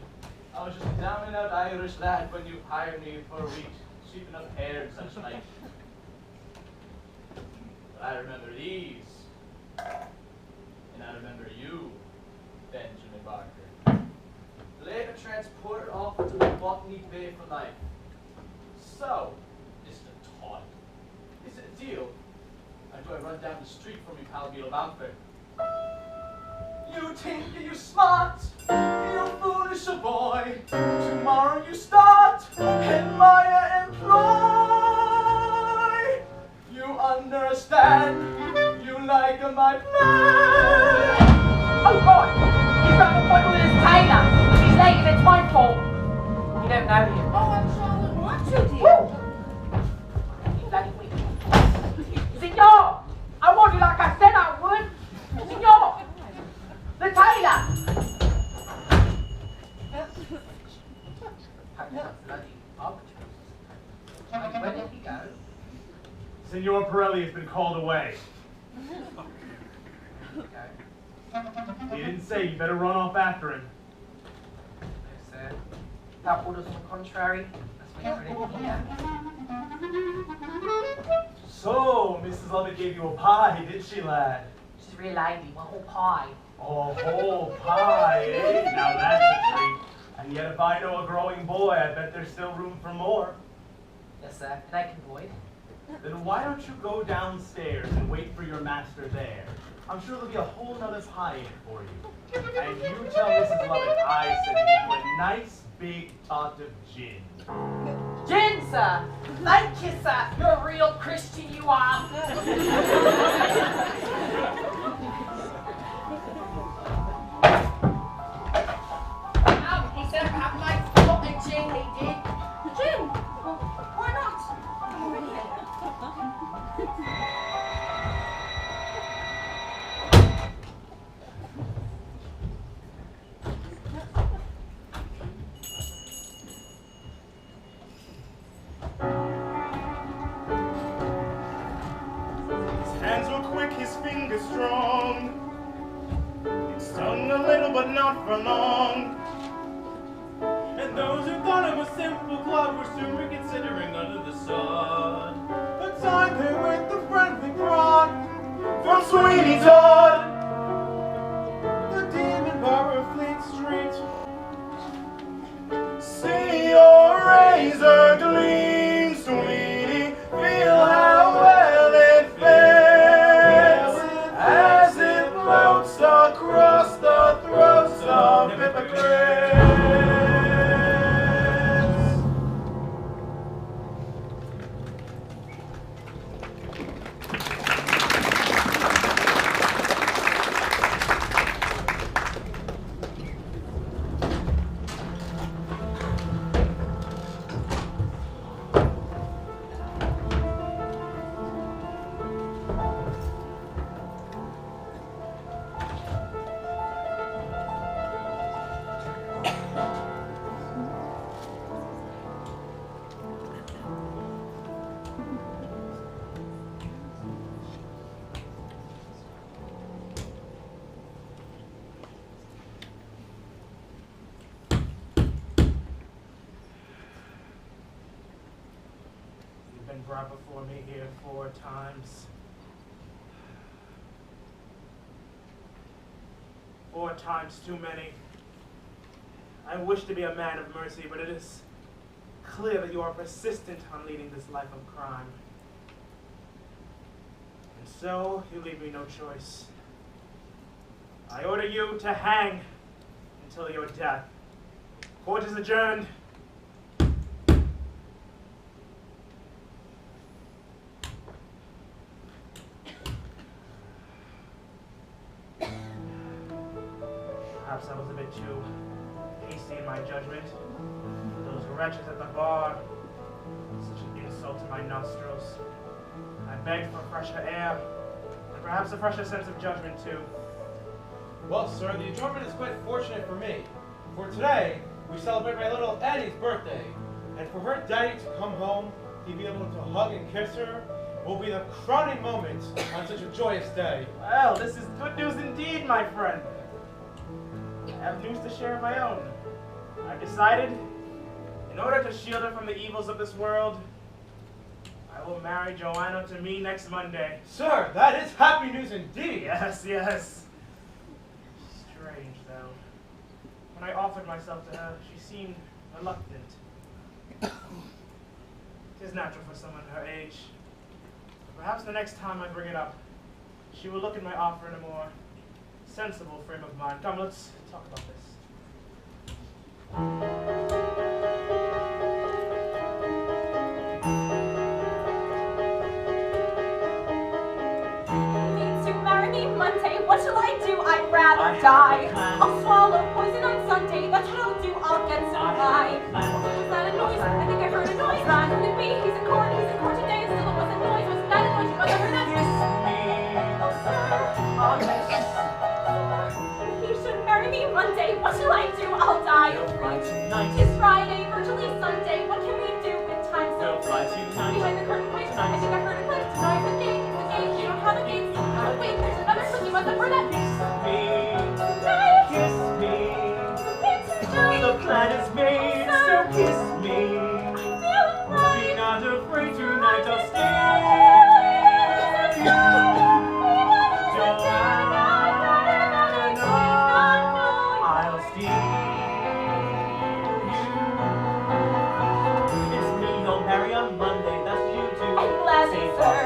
I was just a down and out Irish lad when you hired me for a week, sweeping up hair and such like. But I remember these. And I remember you, Benjamin Barker. Later transported off to the Botany Bay for life. So, Mr. Todd, is it a deal? Or do I run down the street from you, pal Beetle Bamford? You think you smart, you foolish boy. Tomorrow you start in my employ. You understand, you like my plan. Oh God! He's got an appointment with his tailor. If he's late and it's my fault. You don't know him. Oh, I'm sure I wouldn't want to, dear. You bloody weak. Signor! I want you like I said I would. Signor! The tailor! Bloody arbitrary. Where did he go? Signor Pirelli has been called away. He didn't say you better run off after him. No, sir. That orders on the contrary. That's what you're in here. So, Mrs. Lovett gave you a pie, did she, lad? She's a real lady, one whole pie. A whole pie, eh? Now that's a treat. And yet if I know a growing boy, I bet there's still room for more. Yes, sir. And I can void. Then why don't you go downstairs and wait for your master there? I'm sure there'll be a whole nother pie in it for you. And you tell Mrs. Lovett I said to give you a nice big tot of gin. Gin, sir! Thank you, sir! You're a real Christian, you are! He said have my pot of gin, he did. Gin? Well, why not? I'm already here. His hands were quick, his fingers strong. It stung a little, but not for long. And those who thought him a simple club were soon reconsidering under the sun. A time came with the friendly prod from Sweeney Todd, the demon bar of Fleet Street. See your razor gleam, Sweeney, feel how well it fits as it floats across the throats of hypocrites. Been brought before me here 4 times. 4 times too many. I wish to be a man of mercy, but it is clear that you are persistent on leading this life of crime. And so you leave me no choice. I order you to hang until your death. Court is adjourned. Perhaps I was a bit too hasty in my judgment. Those wretches at the bar, such an insult to my nostrils. I begged for fresher air, and perhaps a fresher sense of judgment too. Well, sir, the adjournment is quite fortunate for me. For today, we celebrate my little Eddie's birthday. And for her daddy to come home, to be able to hug and kiss her, will be the crowning moment on such a joyous day. Well, this is good news indeed, my friend. I have news to share of my own. I've decided, in order to shield her from the evils of this world, I will marry Joanna to me next Monday. Sir, that is happy news indeed. Yes, yes. Strange, though. When I offered myself to her, she seemed reluctant. It is natural for someone her age. Perhaps the next time I bring it up, she will look at my offer in a more sensible frame of mind. Come, let's talk about this. Needs to marry me Monday. What shall I do? I'd rather die. I'll swallow poison on Sunday. That's what I'll do. I'll get so high. Was that a noise? I think I heard a noise. That could it be? He's in court. He's in court today. Still it wasn't noise. Wasn't that a noise? You must have heard that. Oh, sir. Oh, yes. He should marry me Monday. What shall I do? I'll die. It's Friday, virtually Sunday. What can we do with time so free? Behind the curtain, quick. I think I heard a click. Tonight the gate. The gate. You don't have a gate. Oh, wait, there's another click. You must have heard that. Kiss me. The plan is made, so kiss me. Be not afraid, tonight I'll stay. I'll steal you. It's me you'll marry on Monday, that's you do. I'm glad, sir.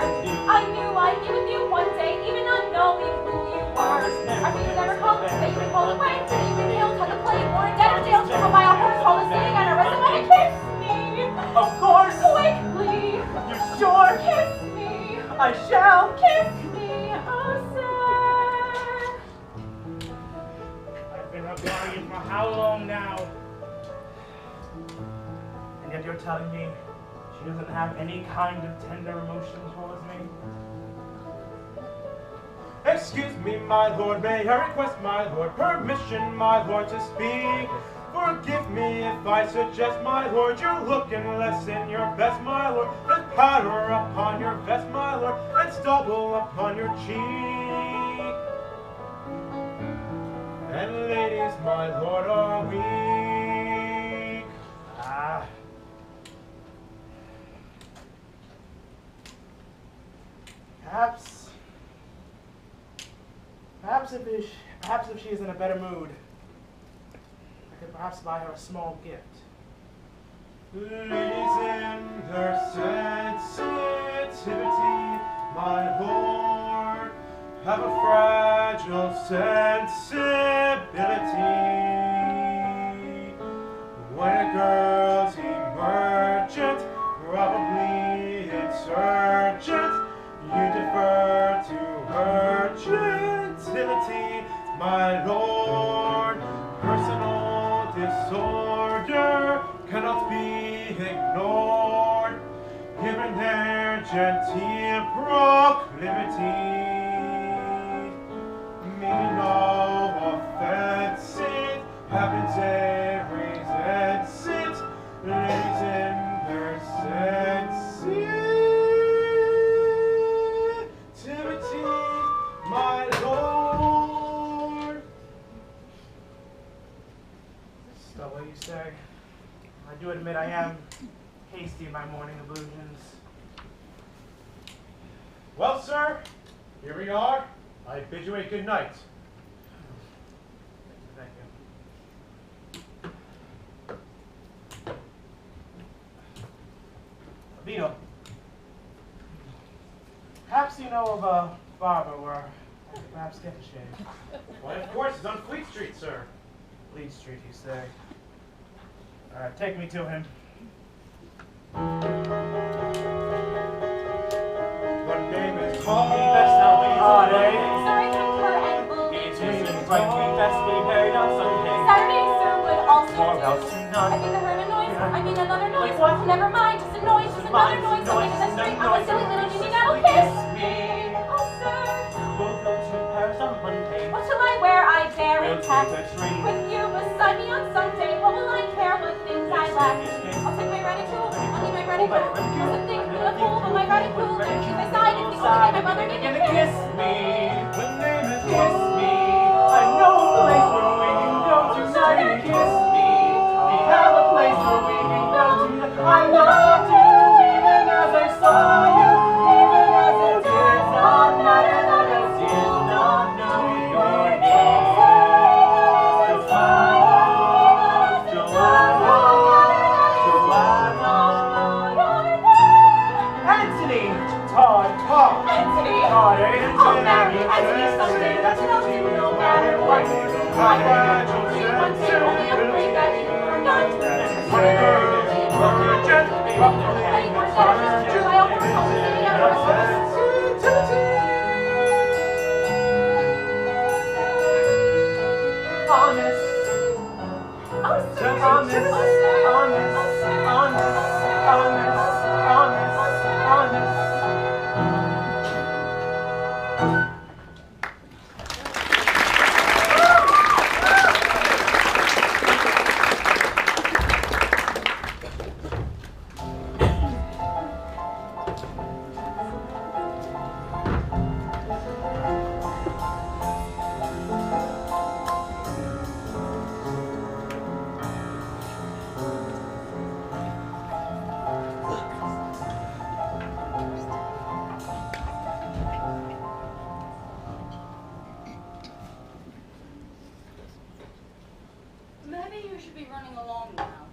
I knew I'd be with you one day, even unknowing who you are. Our people never called, but you can call away. That you can kill, cut the play, or dead or jail, triple by a horse, hold a sing, and arrest him and kiss me. Of course, Quickly, you're sure. kiss me. I shall. Kiss me, oh, sir. I've been her guardian for how long now? And yet you're telling me she doesn't have any kind of tender emotion towards me? Excuse me, my lord, may I request, my lord, permission, my lord, to speak? Forgive me if I suggest, my lord, you're looking less in your best, my lord. There's powder upon your vest, my lord, and stubble upon your cheek. And ladies, my lord, are weak. Perhaps if she is in a better mood, I could perhaps buy her a small gift. Ladies in their sensitivity, my lord, have a fragile sensibility. When a girl's emergent, probably it's urgent, you defer to her gentility, my lord. Personal disorder cannot be ignored, given their genteel proclivity. Meaning no offense, it happens every sense, ladies in their sensitivity, my lord. So what do you say? I do admit I am hasty in my morning ablutions. Well, sir, here we are. I bid you a good night. Thank you. Vito. Perhaps you know of a barber where I could perhaps get a shave. Why, of course, it's on Fleet Street, sir. Fleet Street, you say? All right, take me to him. What name is Todd? Todd, eh? Sorry, Conqueror and Bull. It is right, we best be married on Sunday. Saturday, sir, would also Or do. else I not. think I heard a noise. I mean another noise. Wait, what? Never mind, just a noise, just another noise. Something in the street. I'm a silly little Jimmy. Now kiss me. Oh, sir. We'll go to Paris on Monday. What shall I wear? I dare We'll attack. take a train. With you beside me on Sunday, what will I care what things I lack? I'll take my riding tool, I'll need my riding tool. Mustn't think me a fool, but my riding tool. Don't choose my side, it's the only thing my mother gave me. Kiss me. What name is Kiss me. I know a place where we can go tonight and kiss me. We have a place where we can go tonight. I loved you even as I saw you, even as it did not matter that I did not know your name. Anthony! Todd, Todd. Anthony! Todd, I'll marry Anthony someday, that's what I'll do, no matter what. I want to be one day, only afraid that you are not. Maybe you should be running along now.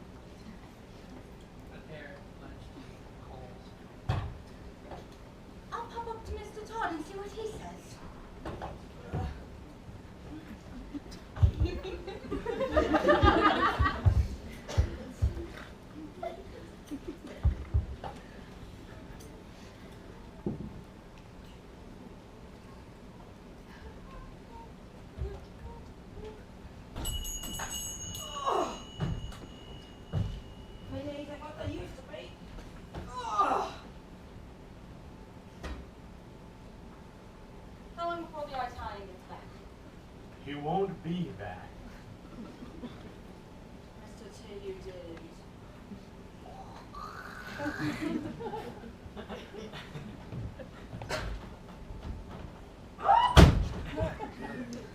I'll pop up to Mr. Todd and see what he says. My knees ain't what they used to be. How long before the Italian gets back? He won't be back. Mr. T, you did.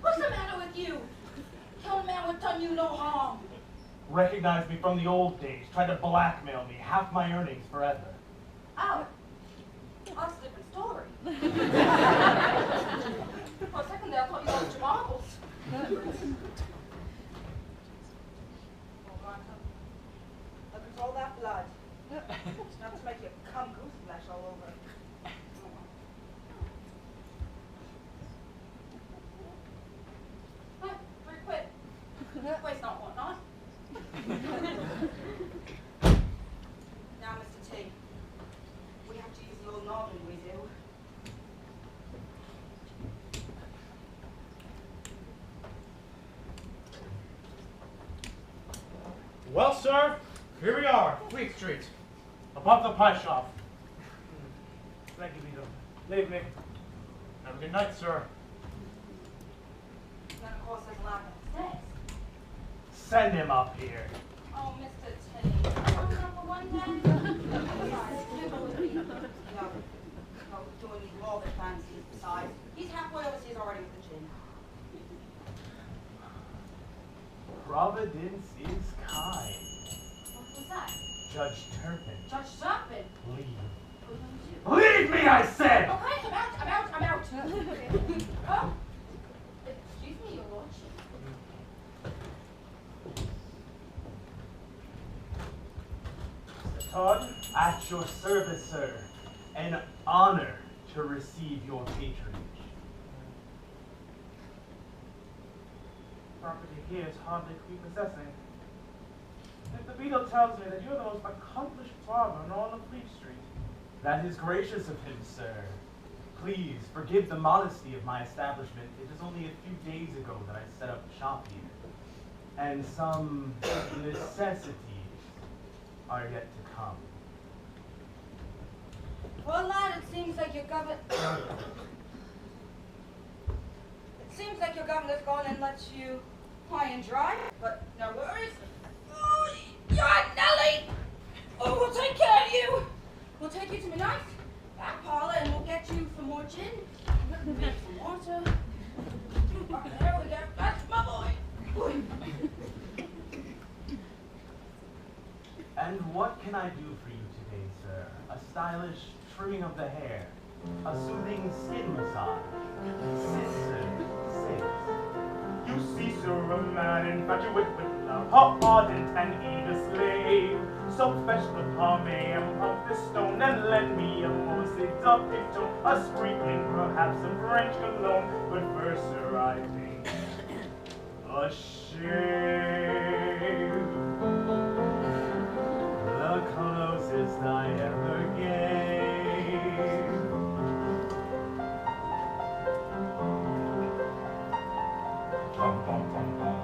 What's the matter with you? Tell a man what done you no harm. Recognized me from the old days, tried to blackmail me, half my earnings forever. Oh, that's a different story. For a second there, I thought you lost your marbles. Oh, Martha, look at all that blood. It's enough to make you come goose flesh all over. Huh, pretty quick. Waste not, want not. Now, Mr. T, we have to use the old noggin, we do. Well, sir, here we are, Fleet Street, above the pie shop. Thank you, Vito. Leave me. Have a good night, sir. Then, of course, there's a lot upstairs. Send him up here. Oh, Mr. Teddy. I'm number one then. No, doing these morbid fancies besides. He's halfway overseas already with the gin. Providence is kind. What was that? Judge Turpin, Judge Turpin. leave. Who knows you? Leave me, I said! Okay, I'm out. Oh, excuse me, your lordship. Mr. Todd, at your service, sir. An honor to to receive your patronage. Property here is hardly prepossessing. If the beadle tells me that you're the most accomplished barber in all of Fleet Street. That is gracious of him, sir. Please forgive the modesty of my establishment. It is only a few days ago that I set up shop here, and some necessities are yet to come. Well, lad, it seems like your governor's gone and lets you high and dry, but no worries. Oh, you're Nelly! Oh, we'll take care of you. We'll take you to my nice back parlor and we'll get you some more gin, make some water. Right, there we go. That's my boy. And what can I do for you today, sir? A stylish trimming of the hair, a soothing skin massage. Sit, sir, sit. You see, sir, a man infatuated with love, ardent and eager slave. So fetch the pomade of the stone and lend me a most seductive tone, a sprinkling, perhaps some French cologne. But first, sir, I think a shave, the closest I ever gave. Bum, bum, bum, bum,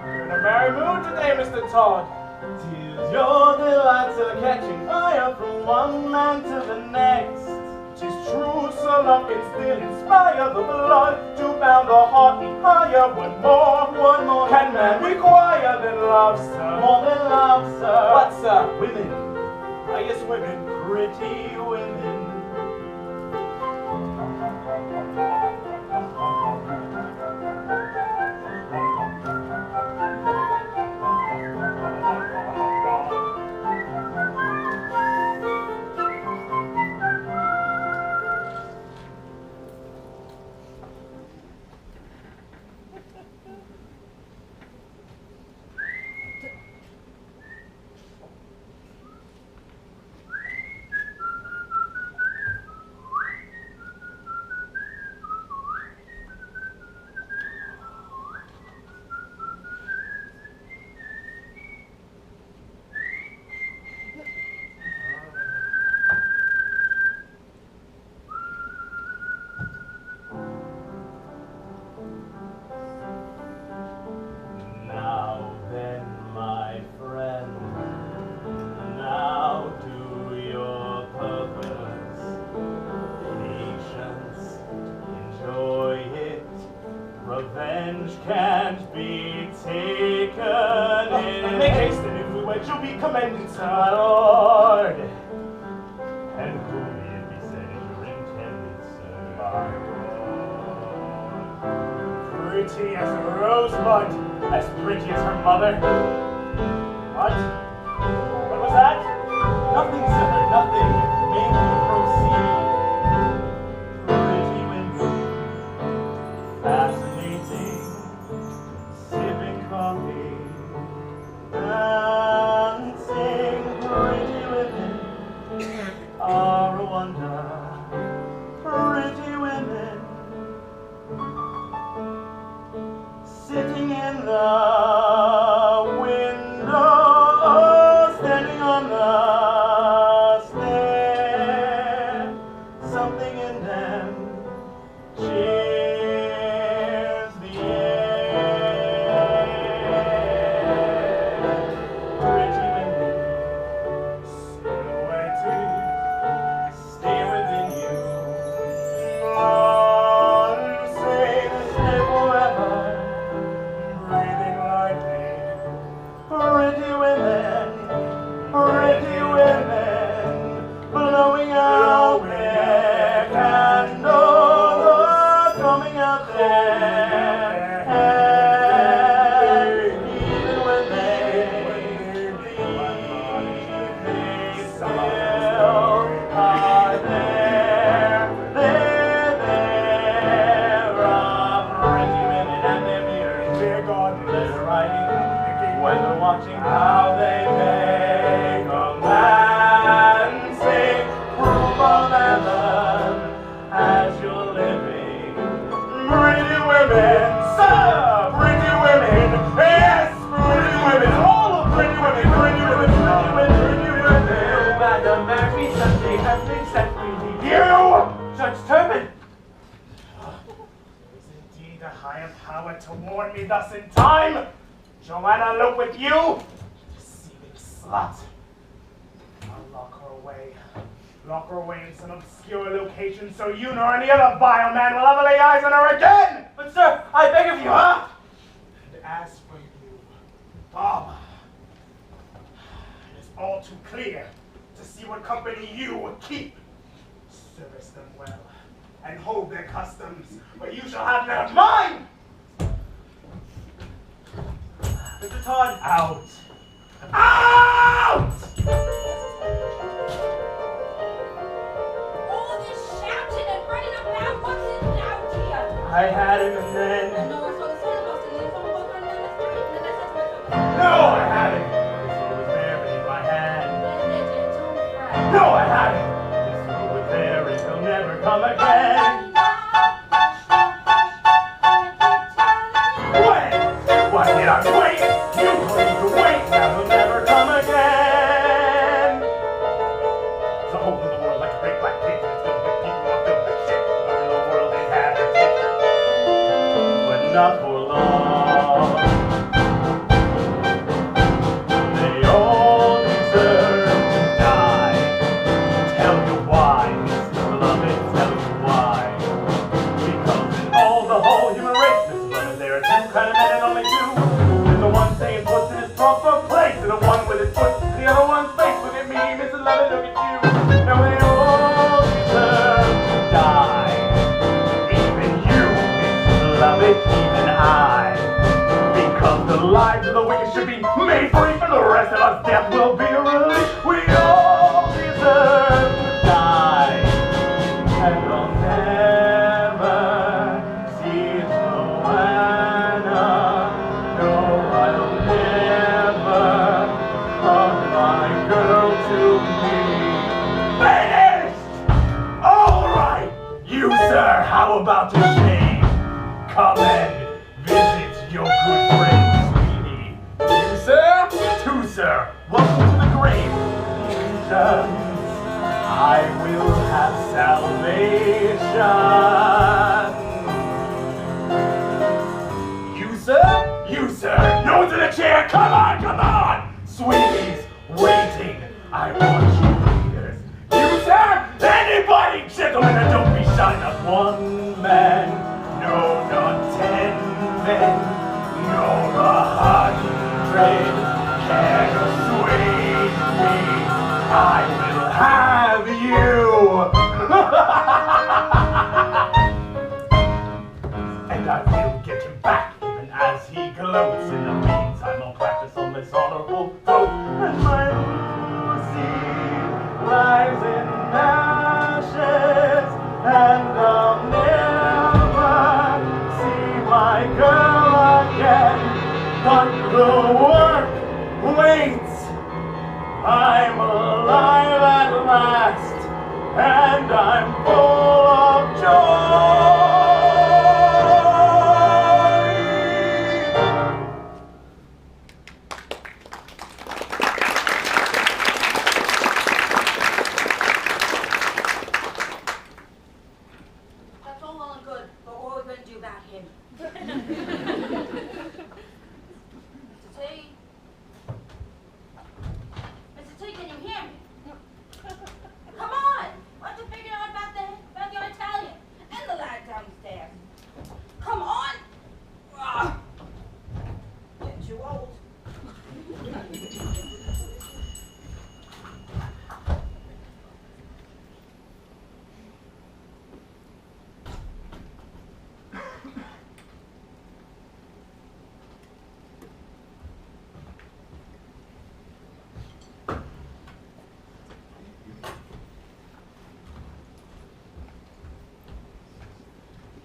You're in a merry mood today, Mr. Todd. 'Tis your delight to catching fire from one man to the next. 'Tis true, so love can still inspire the blood to bound the heart beat higher. What more can man require than love, sir? More than love, sir. What, sir? Women, I guess women. pretty women. Revenge can't be taken in. Make haste, and if we wed, you'll be commended, sir, my lord. And who may it be said is your intended, sir? My lord. Pretty as a rosebud, as pretty as her mother. What? What was that? Nothing, sir, nothing. May we proceed? Pretty women, fascinating, sipping coffee, dancing. Pretty women are a wonder. Pretty women, sitting in the window, standing on the stairs. higher power to warn me thus in time? Joanna, look with you, deceiving slut. I'll lock her away. Lock her away in some obscure location so you nor any other vile man will ever lay eyes on her again! But sir, I beg of you, Huh? And as for you, Bob, it is all too clear to see what company you would keep. Service them well, and hold their customs, but you shall have none of mine! Mr. Todd. Out! Out! All this shouting and running about, what's it now, dear? I had him and then... And no one saw the son of us, and then someone walked around in the street, and then I said to myself, No, I had him! This one was there beneath my hand. No, I had him! This one was there and he'll never come again! When? Why did I wait? You told me to wait, now he'll never come again! There's a hole in the world like a great black pit, and it's filled with people who are filled with shit. But in the world they have it, but not for long. They all deserve to die. Tell you why, Mrs. Beloved, tell you why. Because in all the whole human race, Mrs. Beloved, there are two kind of men and only two. There's the one saying puts in his proper place, and the one with his foot in the other one's face. Look at me, Mrs. Beloved, look at you. Now they all deserve to die. Even you, Mrs. Beloved, even I. Because the lives of the wicked should be made free, for the rest of us death will be a relief. We all deserve to die. And I'll never see Joanna. No, I'll never hug my girl to me. Finished! All right, you sir, how about the shame? Come and visit your good friend Sweeney. You sir, too sir, welcome to the grave. Jesus, I will have salvation. You sir, no to the chair, come on, come on. Sweeney's waiting, I want you leaders. You sir, anybody, gentlemen, and don't be shy, not one man, no, not 10 men, no, 100 can assuage me. I will have you. And I will get him back, even as he gloats. In the meantime, I'll practice on this honorable throat. And my Lucy lies in ashes, and I'll never see my girl again. But the work waits. I'm alive at last, and I'm full of joy. that's all well and good, but what are we going to do about him? Mr. T? Mr. T, can you hear me? Come on! Why don't you figure out about your Italian and the lad downstairs? Come on! Ugh. Getting too old.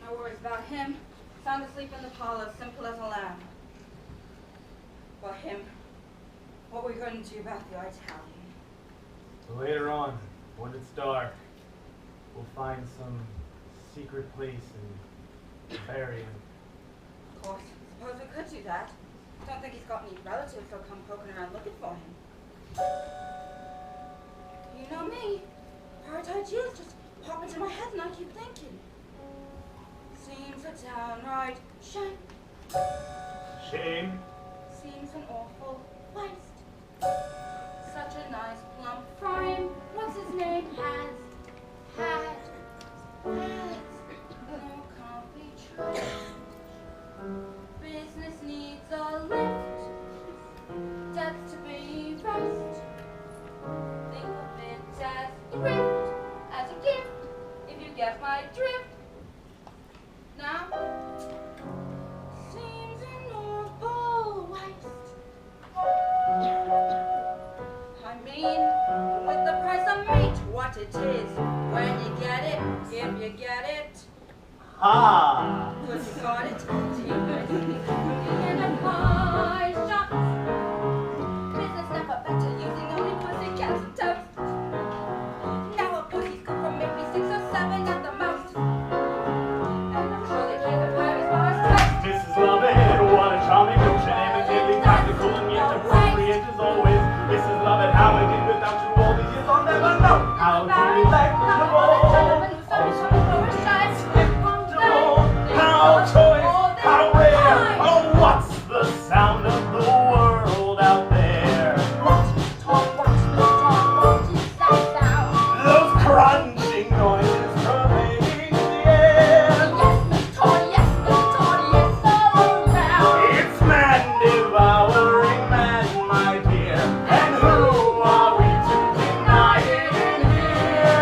No worries about him. Sound asleep in the parlor, simple as a lamb. Well, him, what we're going to do about the Italian. Later on, when it's dark, we'll find some secret place and bury him. Of course, suppose we could do that. Don't think he's got any relatives that'll come poking around looking for him. You know me. Bright ideas just pop into my head and I keep thinking. Seems a downright shame. Shame. Seems an awful waste. Such a nice plump frame. What's his name? Has no can't be traced. Business needs a lift. Death to be raised. Think of it as a rift, as a gift, if you get my drift. Now, seems an awful waste. I mean, with the price of meat, what it is, when you get it, if you get it, Ah. 'cause you got it, in a pie shop. Business never better, using only pussy cats and toast. Now a pussy's good for maybe 6 or 7 at the most. And I'm sure they keep the Paris bars tight. Mrs. Lovett, what a charming notion, eminently practical and yet appropriate as always. Mrs. Lovett, how I did without you all these years, I'll never know. How delectable, how choice, how rare. Oh, what's the sound of the world out there? What is that sound? Those crunching noises pervading the air. Yes, Miss Todd, yes, all around. It's man devouring man, my dear. And who are we to deny it here?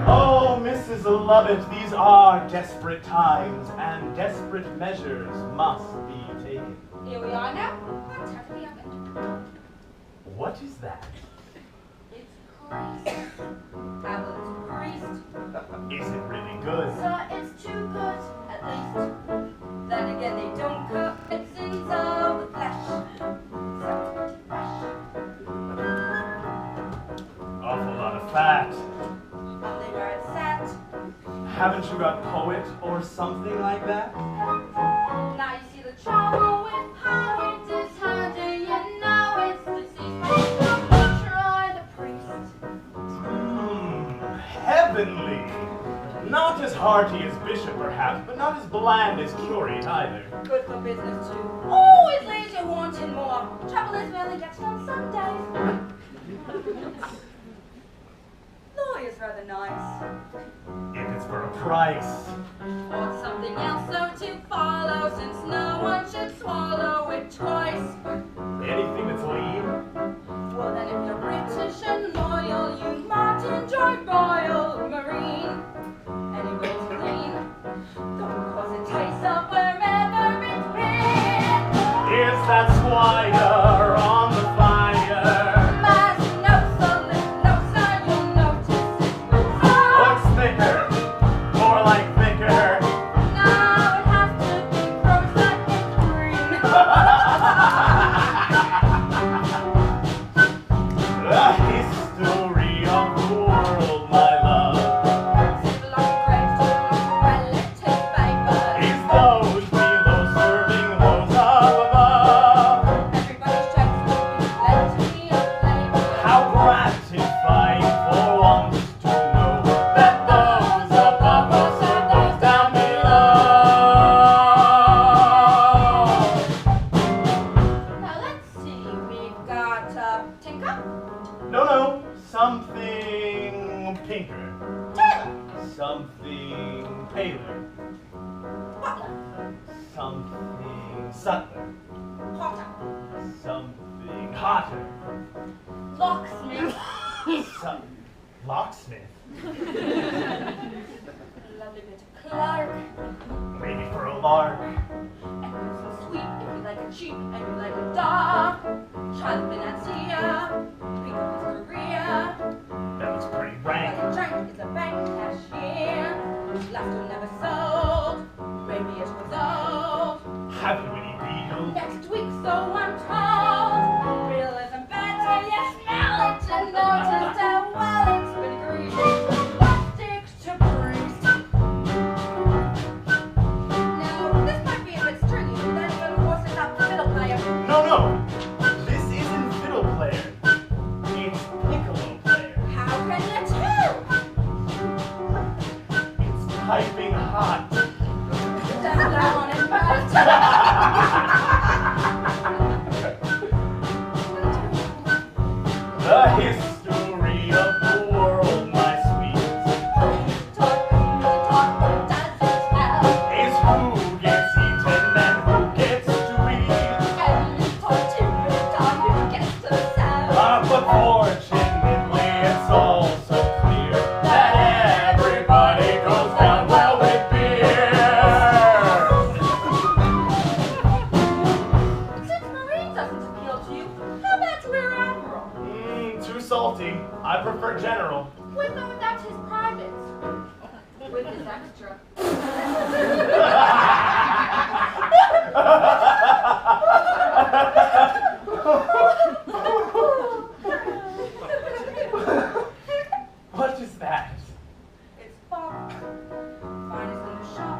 Oh, Mrs. Lovett, these are desperate times, and desperate measures must be taken. Here we are now. Let's have the oven. What is that? It's greased. Abel's greased. Is it really good? So it's too good, at least. Then again, they don't cut its sins of the flesh. So pretty fresh. Awful lot of fat. Only where it's sat. Haven't you got poet or something like that? Now you see the trouble with how it is. How do you know it's deceased? Try the priest. Heavenly. Not as hearty as Bishop, perhaps, but not as bland as curate either. Good for business too. Always leaves you wanting more. Trouble is we only get it on Sundays. Lawyer's rather nice. If it's for a price. Or something else so to follow, since no one should swallow it twice. Anything that's lean. Well then if you're British and loyal, you might enjoy Royal Marine. Anyway it's clean, don't cause it tastes up wherever it's been. It's that squire on the fire. Mass notes a little closer, you'll notice it's closer. Looks thicker, more like thicker. Now it has to be frozen in green. The history of the world, my love, Simple like a grave to relative favors. is those below serving those up above. Everybody's checks will be plenty of flavor. How gratifying for one to know that those above us are those down below. Now let's see, we've got Tinker, No, something pinker, Taylor, something paler, Butler, something subtler, Potter, something hotter, Locksmith, some locksmith, a lovely bit of clerk, maybe for a lark. and you're so sweet if you like it cheap and you like it dark. Child financier, pick up his career. That was pretty While rank. the drink is a bank cashier. Laughter never sold, maybe it was old. Haven't any deal. Next week, so I'm told. Realism better, you smell it and notice how well it's been greased. What sticks to priest? Now, this might be a bit stringy, but then when horses up the fiddle player. No, this isn't fiddle player. It's piccolo player. How can you tell? piping hot. Down and fast. The history of the world, my sweet, is who gets eaten and who gets to eat. But fortunately, it's also clear that everybody goes down well with beer. Since Marine doesn't appeal to you, how about Rear Admiral? Too salty. I prefer general. With or without his privates? With his extra. What is that? It's Bob. Finest little shop.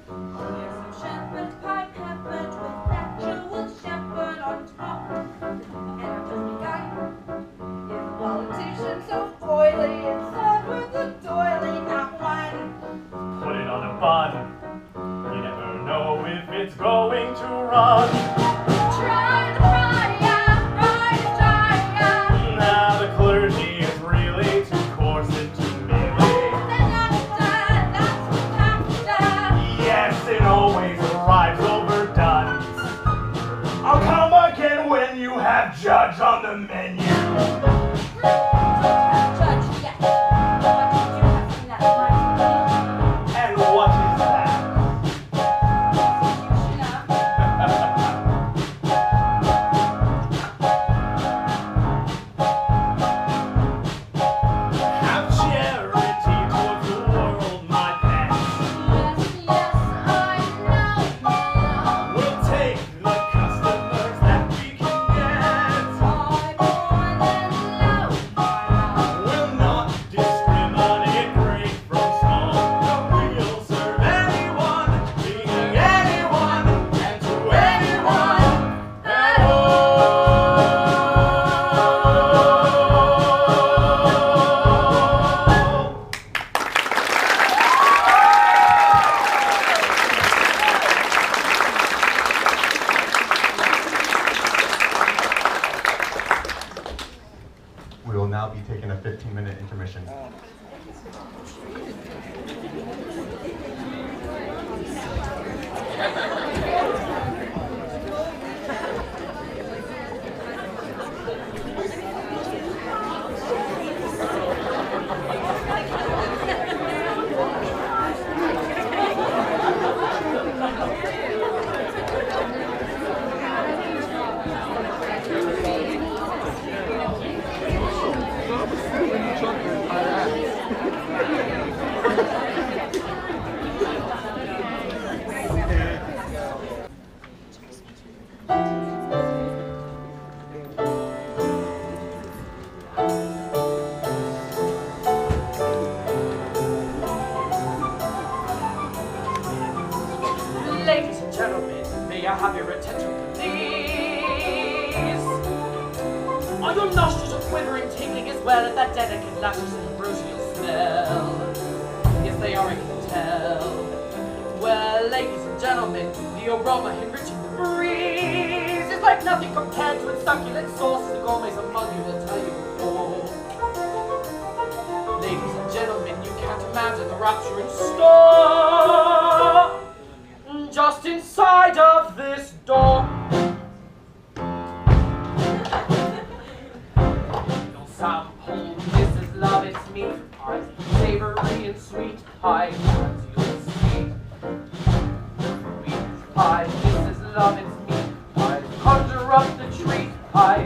Only some shepherd's pie peppered with actual shepherd on top. And I've just begun. Is a politician so oily? It's served with a doily, not one. Put it on a bun. You never know if it's going to run. Try the fire, right is dry. Now the clergy is really too coarse and too mealy. Yes, it always arrives overdone. I'll come again when you have judge on the menu. Judge, yes. But you do have seen that nice And what is that? Have charity towards the world, my pet. We'll take the customers that we can get. We'll not discriminate great from small. No, we'll serve anyone, being anyone, and to anyone at all. We will now be taking a 15-minute intermission. Ladies and gentlemen, may I have your attention, please? Are your nostrils are quivering, tingling as well at that delicate, luscious, and ambrosial smell? Yes, they are, I can tell. Well, ladies and gentlemen, the aroma enriching the breeze is like nothing compared to its succulent sauces. The gourmets among you will tell you before. Ladies and gentlemen, you can't imagine the rapture in store. Just inside of this door. You'll sample, this is love, it's meat pie, savory and sweet pie, as you'll see. Meat pie, this is love, it's meat pie, conjure up the treat pie.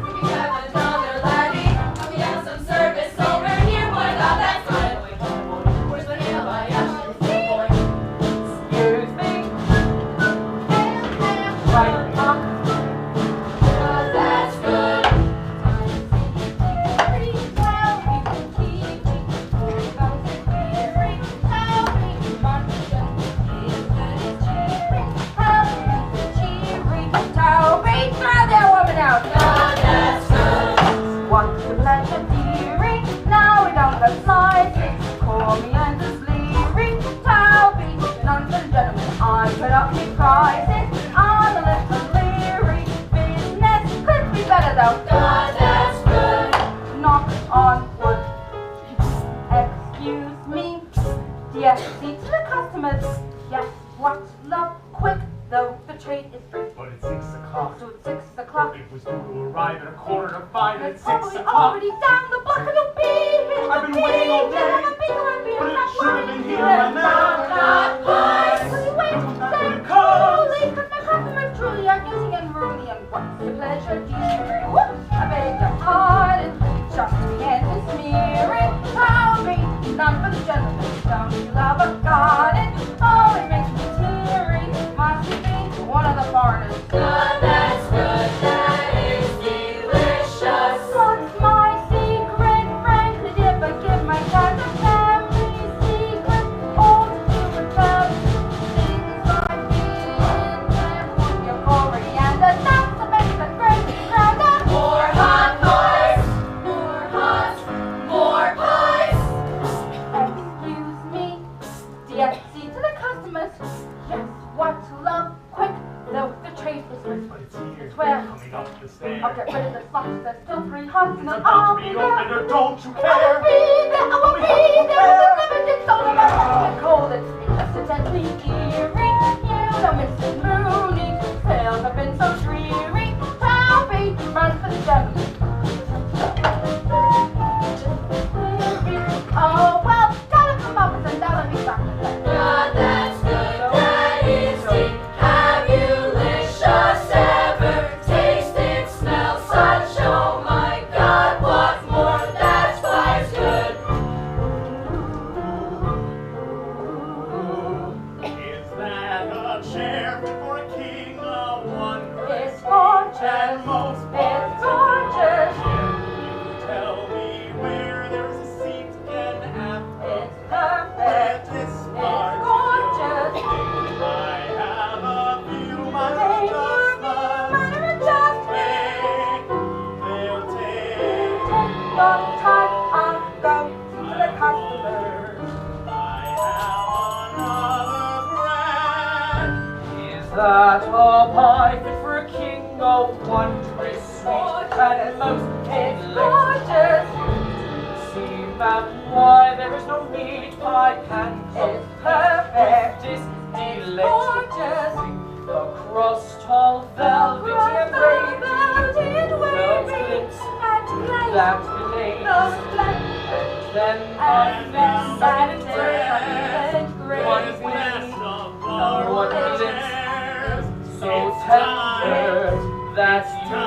We have another laddie. We have some service over here. Boy, got that side. Where's the hail by Excuse me. Right up. That's good. Throw that woman out! God, that's good. Want to let them dearing? it out. God, that's good. Knock on wood. Excuse me. DSC to the customers. Yes, what love quick, though the trade is free. But it's 6 o'clock. So it's 6 o'clock. It was due to arrive at 4:45 at It's 6 probably o'clock. already down the block and it'll be here. I've been waiting all day, but it should have been here by now. Not wise. Will you wait? Then it comes. truly, but the customers truly are using and ruling and what's the pleasure, dear? Whoop, I beg your pardon. Just began to smear it. Tell me, none for the gentleman. Don't you love a garden? Oh, it makes me teary. Must be one of the foreigners. God, that's good. That is delicious. What's my secret, frankly, if I give my God a family secret? All to do with love. Things like this. Put your coriander. That's the best that breaks the ground up. More hot pies. More hot. More pies. Excuse me. DFC to the customers. Yes, what love quick, though the trade is rich. But it's here, It's where? coming up the stairs. I'll get rid of the spots. There's still 3 hearts and It's then about I'll to be be there. opened, or don't you I will care? be there, I will be there. The limited soul of my cold. It's accidentally eerie. You know, Mrs. Mooney, sales have been so dreary. Tell me, run for the devil. Oh well, gotta come up with $1 be back in there. God, that's good. That is deep. Have you licious ever tasted, smell such? Oh my God, what more? That's twice good. Is that a chair fit for a king of wondrous It's gorgeous. and most It's gorgeous. You tell me where there's a seat can have It's perfect. this It's part. gorgeous. I have a few minor Thank you, adjustments minor to adjustments. make. They'll take. Take your time, I'll go to the customers. I have another friend. Is that a pie fit for a king? Oh, wondrous sweet and most It's delicious. gorgeous. See, ma'am, why there is no meat pie can It's perfect. This It's delicious. gorgeous. The crust all velvety and wavy. Velvet Those wavy glints and light. that glaze. Those light. Then And then that is one great. wing, Or one chairs. so It's tender that It's you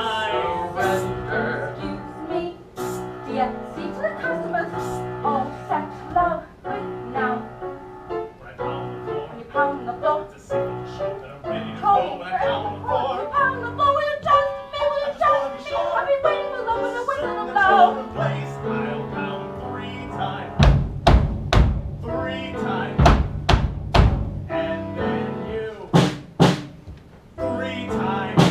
surrender. Excuse me, DFC to the customers. All set low, quick now. When I pound the floor, When you pound the floor, it's a single shot that I'm ready to hold go. me When I pound the floor, pound the floor, will you trust me? Will you I just wanna trust be me? sure. I've been waiting for love with the whistle to certain blow. it's place, I'll pound 3 times. 3 times. And then you. 3 times.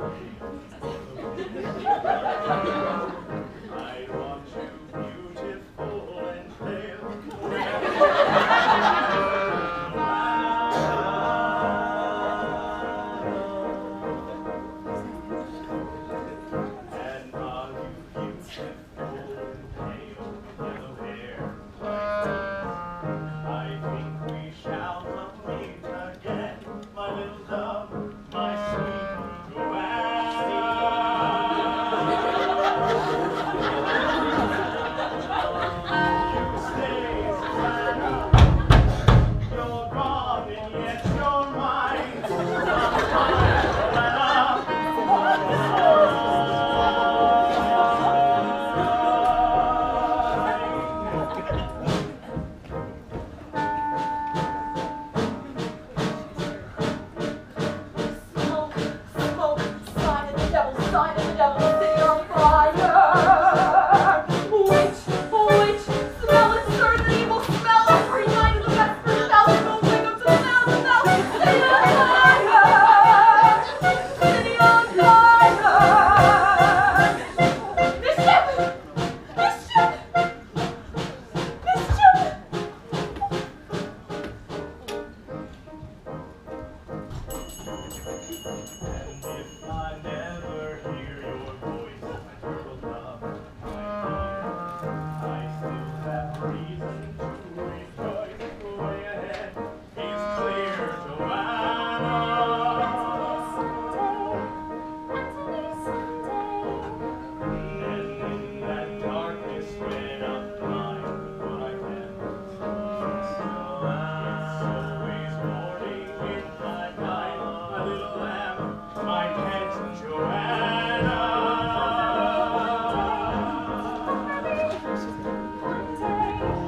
I want you beautiful and pale. And are you beautiful and pale, yellow hair? I think we shall not meet again, my little dove, my sweet Joanna. You stay, Susanna. You're gone and yet you're mine. Smoke, smoke, sign of the devil, city on fire. Witch, witch, smell it, stir the evil smell. Every night in the vesper bell, it will wake up to the sound of bell. City on fire, city on fire. Mischief, mischief, mischief. And if I never hear your voice, turtle dove, my dear, I still have reason to rejoice. The way ahead is clear, Joanna. And in that darkness when I'm blind, what I can it's always morning in my mind, my little lamb, my pet Joanna.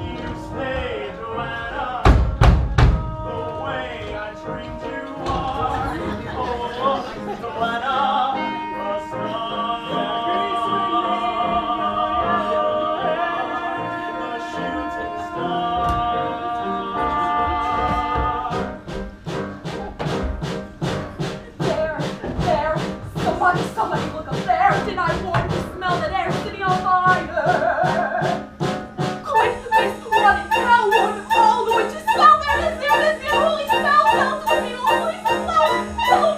You stay, Joanna, the way I dreamed you are. Oh, Joanna, a star, a shooting star. There, somebody look up there. Did I warn you, smell that air, city on fire? Quick, running now, one, all the witches smell there, this air, holy smell, smell to me, holy smell,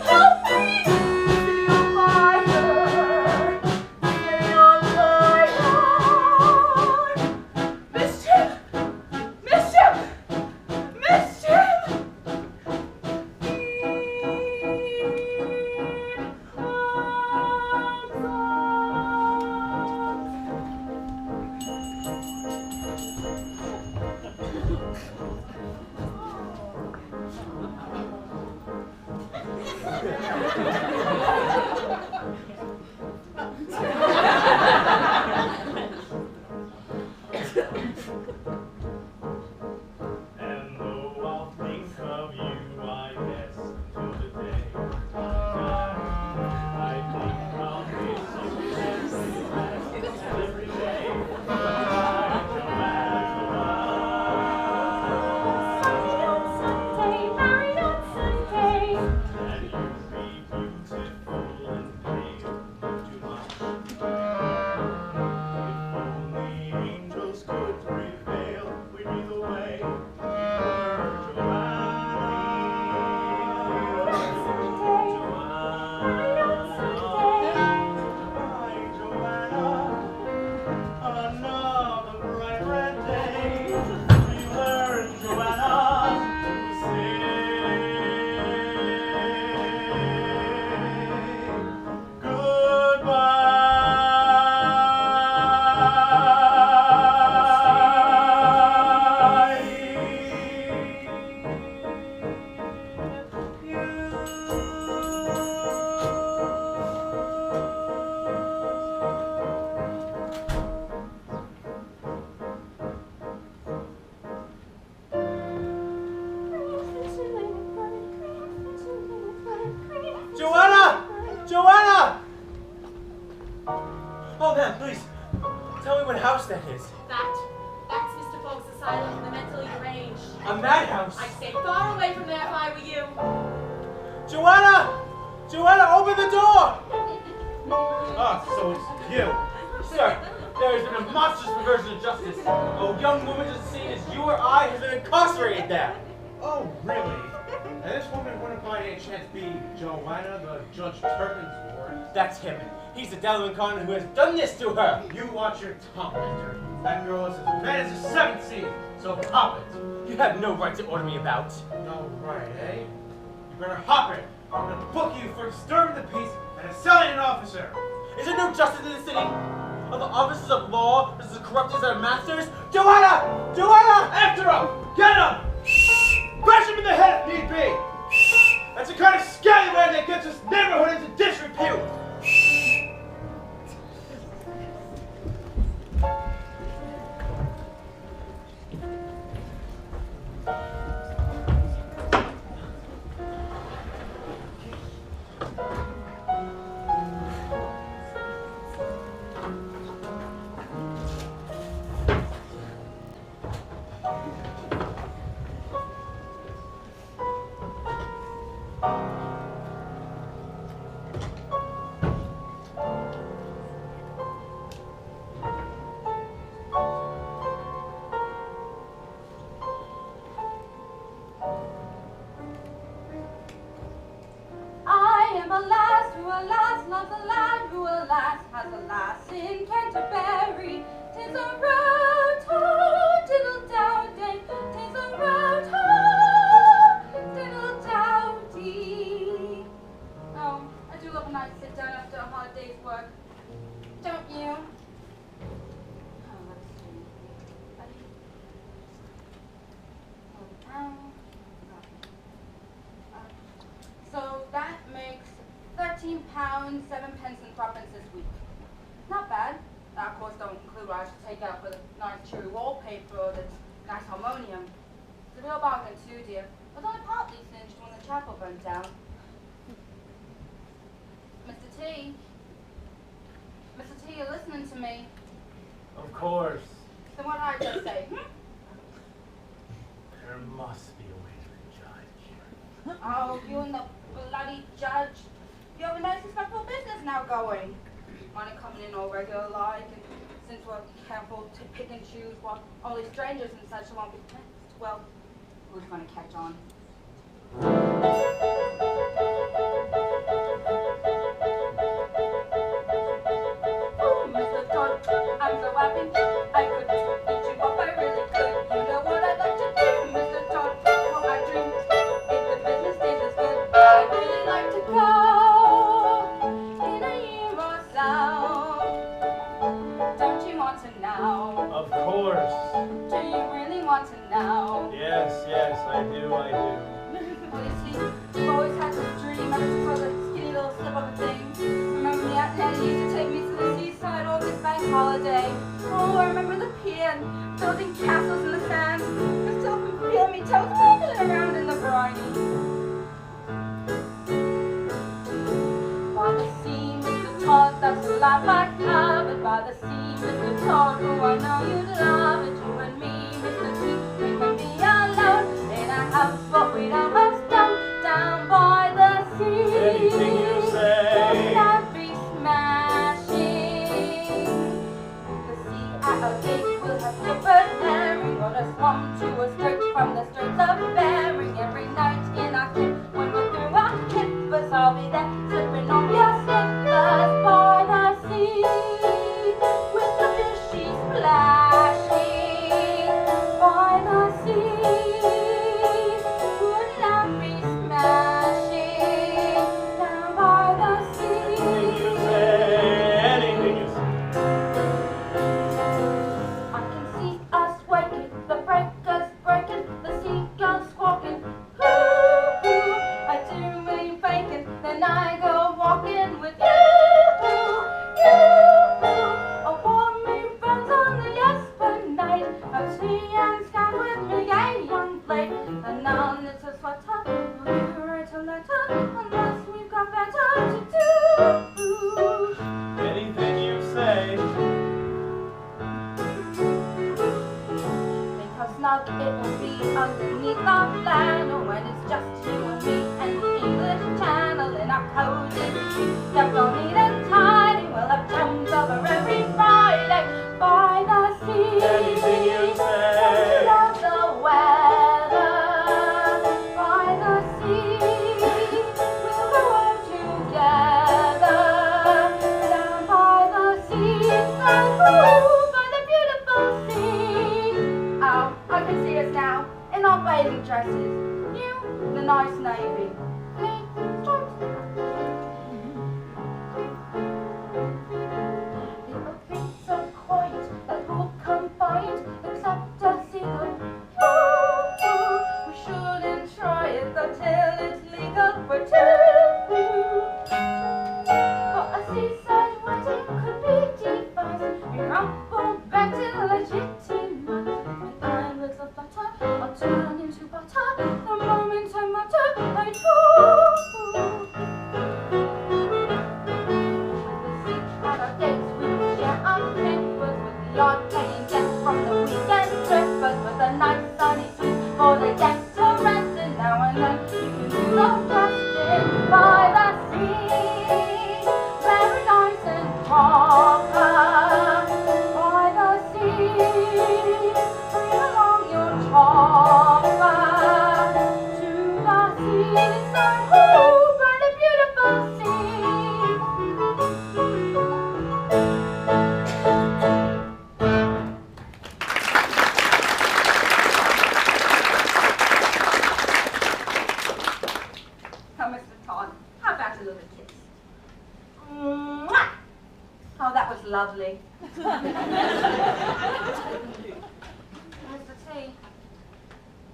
help me, city on fire, city on fire, mischief, mischief, mischief. And though I'll think of you, I guess, till the day I die, I think I'll miss you every day. Goodbye, Joanna. Married on Sunday. And you'd be beautiful and pale, too much. If only angels could prevail, we'd be the way we were, Joanna. Goodbye, Joanna. Another bright red day, we learn, Joanna, to say Joanna! Joanna! Oh, man, please, tell me what house that is. That's Mr. Folk's asylum for the mentally deranged. A madhouse. I'd stay far away from there if I were you. Joanna! Joanna, open the door! thought so. It's you. Sir, there has been a monstrous perversion of justice. A young woman just seen as you or I has been incarcerated there. Oh, really? And this woman wouldn't by any chance be Joanna, the Judge Turpin's ward? That's him. He's the devil incarnate who has done this to her. You watch your tongue, Laetare. That girl is as bad as a 17, so hop it. You have no right to order me about. No right, eh? You better hop it, or I'm gonna book you for disturbing the peace and assaulting an officer. Is there no justice in the city? Are the officers of law just as corrupt as their masters? Joanna! Joanna! After him! Get him! Bash him in the head if need be! That's the kind of scallywag that gets this neighborhood into disrepute! I am a lass who alas loves a lad who alas has a lass in Canterbury. 'Tis a road to diddle-dow-day, 'tis a road to diddle-dow-dee. Oh, I do love a nice sit down after a hard day's work. Don't you? Oh, let's see. So that makes £13, 7 pence and 3 pence this week. Not bad. That of course don't include what I should take out for the nice cheery wallpaper or the nice harmonium. It's a real bargain too, dear. It was only partly singed when the chapel burnt down. Mr. T. Mr. T, you're listening to me. Of course. Then what did I just say? There must be a way to judge. Oh, you and the bloody judge. You have a nice respectable business now going. Money coming in all regular like, and since we're careful to pick and choose what only strangers and such won't be taxed, well, who's gonna catch on? Oh, Mr. Todd, I'm so happy I could eat you up, I really could. You know what I'd like to do, Mr. Todd? Oh, I dream if the business stays as good, I'd really like to go in a year or so. Don't you want to know? Of course. Do you really want to know? Yes, I do. Well, you see, you've always had this dream ever since I was a skinny little slip of a thing. Remember the Aunt Nettie used to take me to the seaside August bank holiday. Oh, I remember the pier and building castles in the sand. I still can feel me toes wiggling around in the briny. By the sea, Mr. Todd, that's the life I covered. By the sea, Mr. Todd, who I know you'd love it. You and me, Mr. T, we can be alone in a house, but we don't have stone down by the sea. Anything you say. Wouldn't that be smashing? The sea at our gate will have skippered herring, got us swum to us straight from the Straits of Bering. Every night in our ship, when we're through our kippers, I'll be there slipping on your slippers by the sea, with the fishy splashing by the sea. Wouldn't that be smashing down by the sea? Anything you say. I can see us waking, the breakers breaking, the seagulls squawking. Hoo, hoo, I do me bacon, then I go walking with you, you. Oh, warm me friends on the Esplanade, oh, tea and scan with me, gay young blade. And now it's a sweater, we'll give you write a letter, unless we've got better to do. Anything you say. Think how snug it will be underneath our flannel when it's just you and me and the English Channel in our cozy, kept all neat and tidy. We'll have was lovely. Mr. T,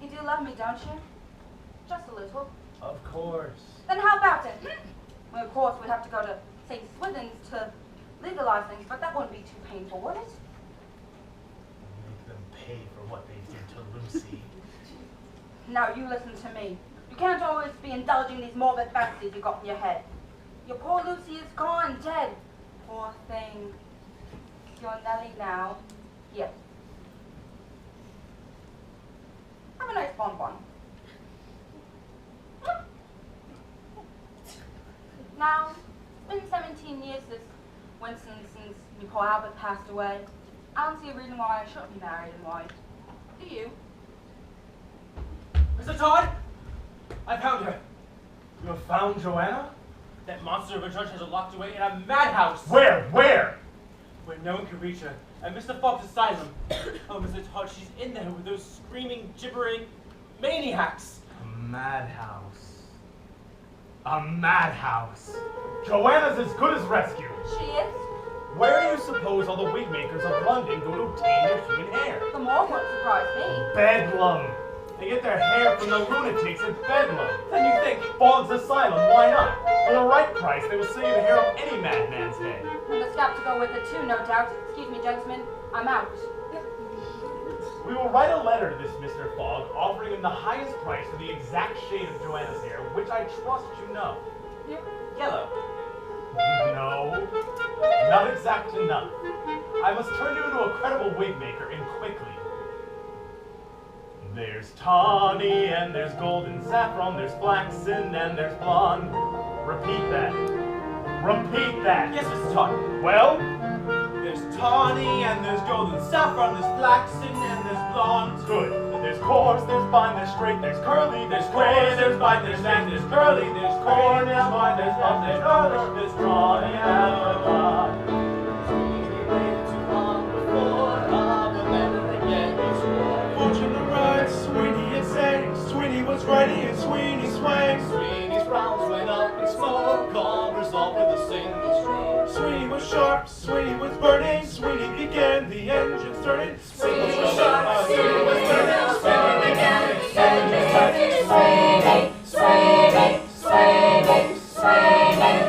you do love me, don't you? Just a little. Of course. Then how about it? Well, of course, we'd have to go to St. Swithin's to legalize things, but that wouldn't be too painful, would it? Make them pay for what they did to Lucy. Now you listen to me. You can't always be indulging these morbid fantasies you got in your head. Your poor Lucy is gone, dead. Poor thing. You're Nellie now. Here. Have a nice bonbon. Now, it's been 17 years since my poor Albert passed away. I don't see a reason why I shouldn't be married and wife. Do you? Mr. Todd! I found her. You have found Joanna? That monster of a judge has her locked away in a madhouse. Where? Where? Where no one can reach her. At Mr. Fox's asylum. Oh, Mr. Todd, she's in there with those screaming, gibbering maniacs. A madhouse. A madhouse. Joanna's as good as rescued. She is. Where do you suppose all the wig makers of London go to obtain their human hair? The more would surprise me. Bedlam. They get their hair from the lunatics at Bedlam. Then you think, Boggs Asylum, why not? For the right price, they will sell you the hair of any madman's head. And the scalp to go with it too, no doubt. Excuse me, gentlemen. I'm out. We will write a letter to this Mr. Fogg, offering him the highest price for the exact shade of Joanna's hair, which I trust you know. yellow. No, not exact enough. I must turn you into a credible wig maker, and quickly. There's tawny, and there's golden saffron, there's flaxen, and there's blonde. Repeat that. Repeat that. Yes, Mr. Todd. Well? There's tawny, and there's golden saffron, there's flaxen, and there's blonde. Good. There's coarse, there's fine, there's straight, there's curly, there's gray, there's fine, there's lang, there's curly, there's corn, there's fine, there's puff, there's color, there's tawny, and blonde. Fortune arrived, Sweeney had sang. Sweeney was writing and Sweeney swang. Sweeney's frowns went up in smoke, all resolved with a single stroke. Sweeney was sharp, Sweeney was burning. Sweeney began, the engine started. Sweeney was sharp, Sweeney was burning. Sweeney began, the engine started. Sweeney, Sweeney, Sweeney, Sweeney.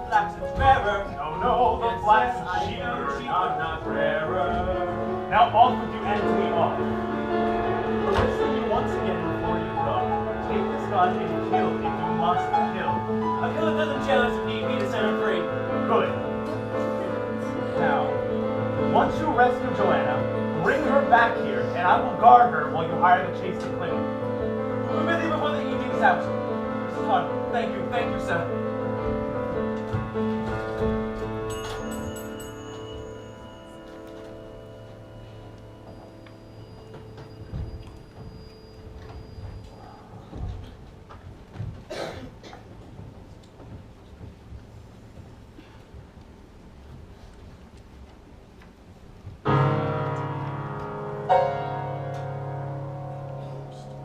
Flaxen's rarer. No, the flaxen cheaper, not rarer. Now off with you, Anthony, off. Listen you once again before you go. Take this gun and kill if you must kill. I'll kill a dozen jailers if need be to set her free. Good. Now, once you rescue Joanna, bring her back here, and I will guard her while you hire the chase to Plymouth. We'll be there before the evening's out. Mr. Todd, thank you, sir.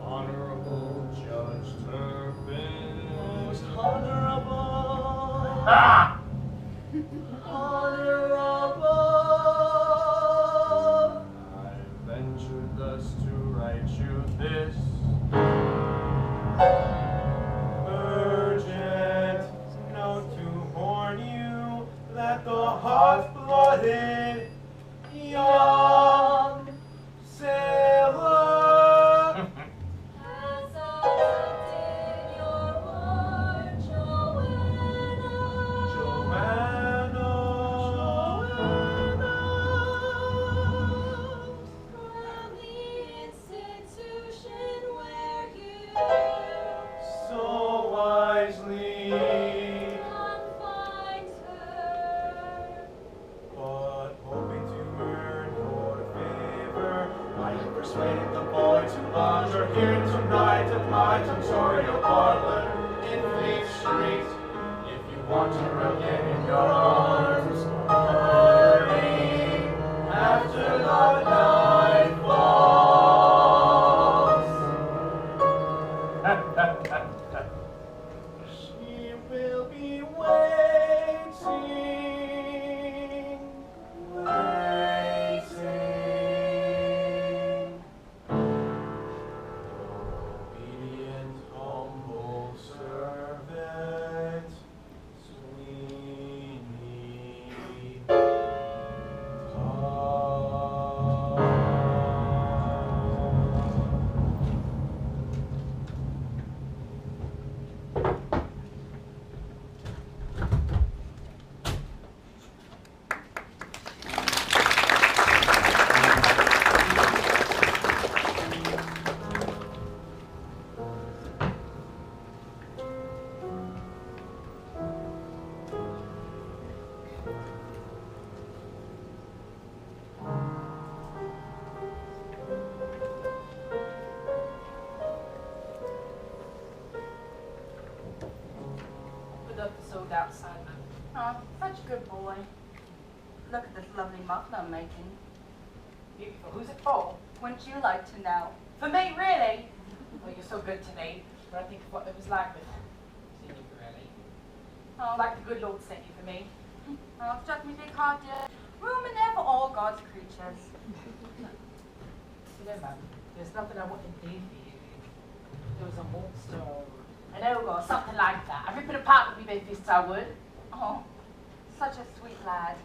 Honorable Judge Turpin. Most honorable. Ah! Honorable. I venture thus to write you this. Urgent note to warn you that the hot-blooded young sailor Has adopted your ward, Joanna. From the institution where you so wisely confined her. but hoping to earn your favor, I have persuaded the boy to lodge her here tonight at my tutorial parlor in Fleet Street. If you want her again in your arms, hurry after the night falls. She will be waiting. sold outside, ma'am. Oh, such a good boy. Look at this lovely muffler I'm making. Beautiful. Who's it for? Wouldn't you like to know? For me, really? Well, you're so good to me. When I think of what it was like with seeing you, really. Oh, Like the good Lord sent you for me. oh, struck me big heart, dear. Room in there for all God's creatures. You know, ma'am, there's nothing I wouldn't do for you. If there was a monster or an ogre or something like that. I'd rip it apart with me bare fists, I would. Oh, such a sweet lad.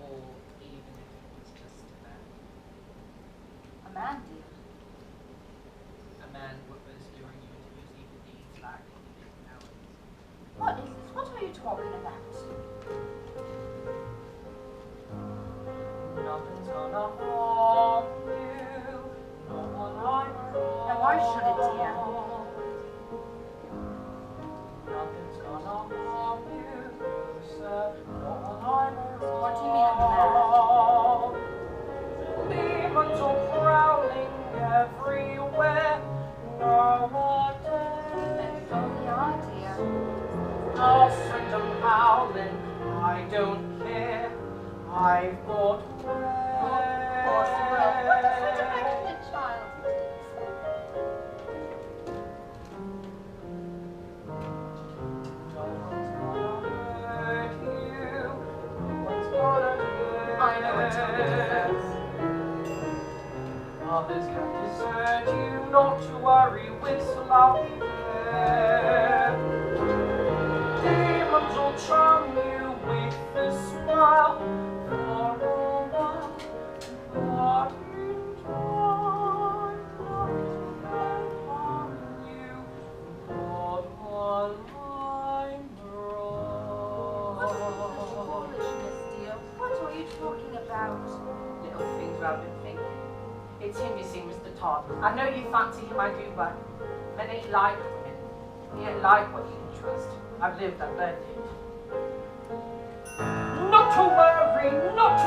Or even if it was just a man. A man, dear. A man who was luring you into his evil deeds like he did nowadays. What is this? What are you talking about? Nothing's gonna harm you. No one I know. Now why should it, dear? Nothing's gonna harm you, sir. No one I know. What do you mean, a man? Demons are prowling everywhere. Nowadays. So we are, dear. I'll send them howling. I don't care. I've got Of course you will. What a such affectionate child it is. No one's gonna hurt you. No one's gonna hurt I know what Toby deserves. Others can desert you, not to worry, whistle, I'll be there. Demons will charm you with a smile for a while, but in time, nothing can harm you, but while I'm wrong. Foolishness, dear. What are you talking about? Little things I've been thinking. It's him, you see, Mr. Todd. I know you fancy him, I do, but men ain't like women. He ain't like what you can trust. I've lived, I've learned it. Not to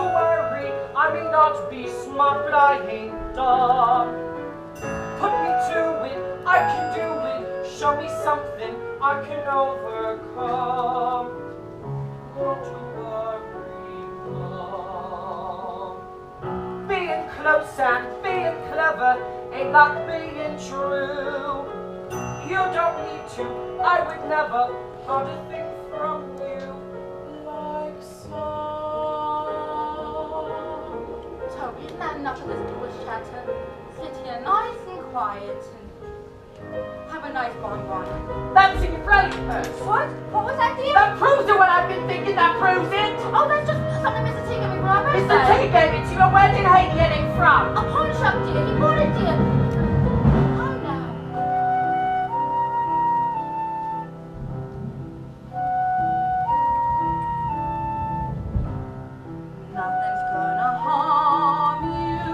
worry, I may not be smart, but I ain't dumb. Put me to it, I can do it. Show me something I can overcome. Not to worry, mum. Being close and being clever ain't like being true. You don't need to, I would never got a thing from you like some. Toby, isn't that enough of this foolish chatter? Sit here nice and quiet and have a nice bonbon. That's in your brain purse. What? What was that, dear? That proves it what I've been thinking, that proves it. Oh, that's just something Mr. T gave me for our Mr. birthday. T gave it to you, and where did he get it from? A pawn shop, dear. He bought it, dear. Oh, no. Nothing's gonna harm you,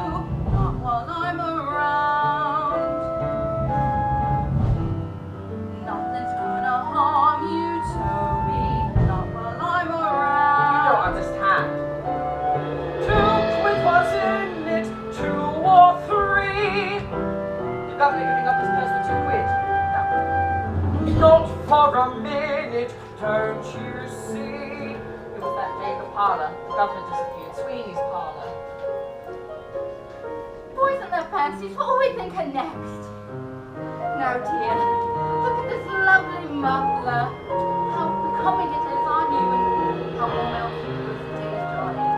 not while I'm around. Nothing's gonna harm you, Toby, not while I'm You around. don't understand. 2 quid was in it, 2 or 3. The governor giving up his purse for 2 quid. No. Not for a minute, don't you see? It was that day in the parlour. The governor disappeared. Sweeney's parlour. Boys and their fancies, what will we think of next? Now, dear, look at this lovely muffler. How becoming it is on you, and how warm it'll keep you as the day is dawning.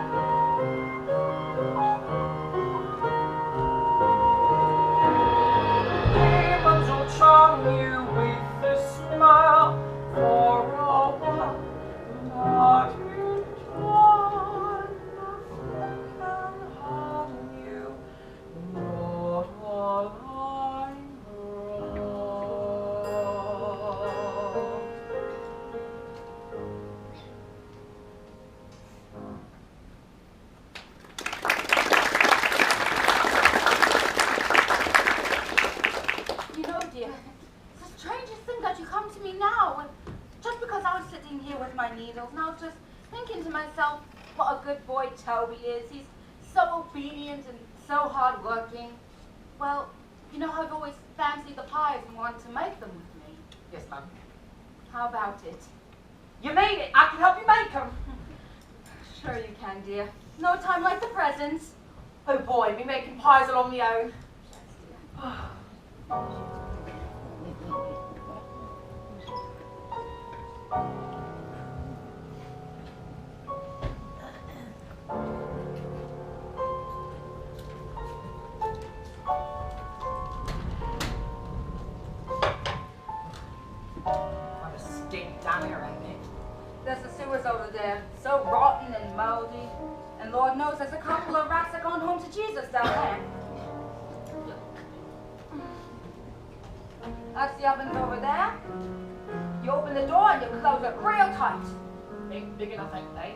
Demons will charm you with a smile for a while, but in time nothing can harm you, not while I'm wrong. You know, dear, it's the strangest thing that you come to me now, and just because I was sitting here with my needles, and I was just thinking to myself what a good boy Toby is. He's so obedient and so hardworking. Well, you know, I've always fancied the pies and wanted to make them with me. Yes, ma'am. How about it? You made it. I can help you make them. Sure you can, dear. No time like the present. Oh boy, me making pies along my own. Quite a stink down here, ain't it? There's the sewers over there, so rotten and moldy. And Lord knows there's a couple of rats that gone home to Jesus down there. That's the ovens over there. You open the door and you close it real tight. Ain't big enough, ain't they?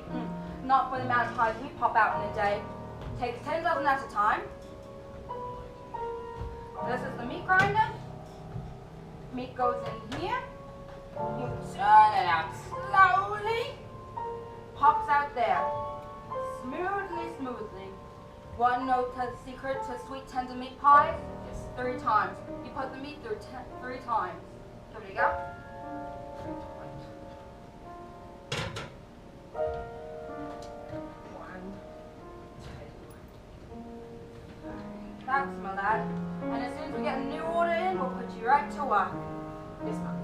Not for the amount of pies we pop out in a day. Takes 10 dozen at a time. This is the meat grinder. Meat goes in here. You turn it out slowly. Pops out there. Smoothly, smoothly. Want to know the secret to sweet tender meat pies? It's 3 times. You put the meat through 3 times. Here we go. That's my lad. And as soon as we get a new order in, we'll put you right to work. Yes, ma'am.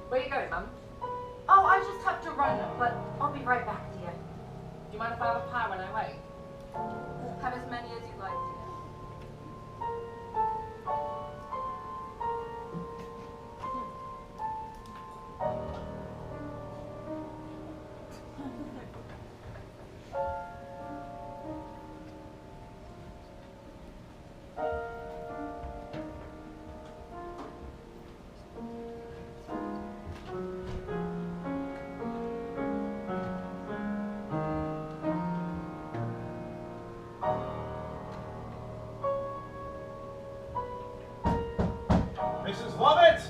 Where you going, ma'am? Oh, I just have to run, but I'll be right back, dear. Do you mind if I have a pie when I wait? Have as many as you like, dear. Mrs. Lovett!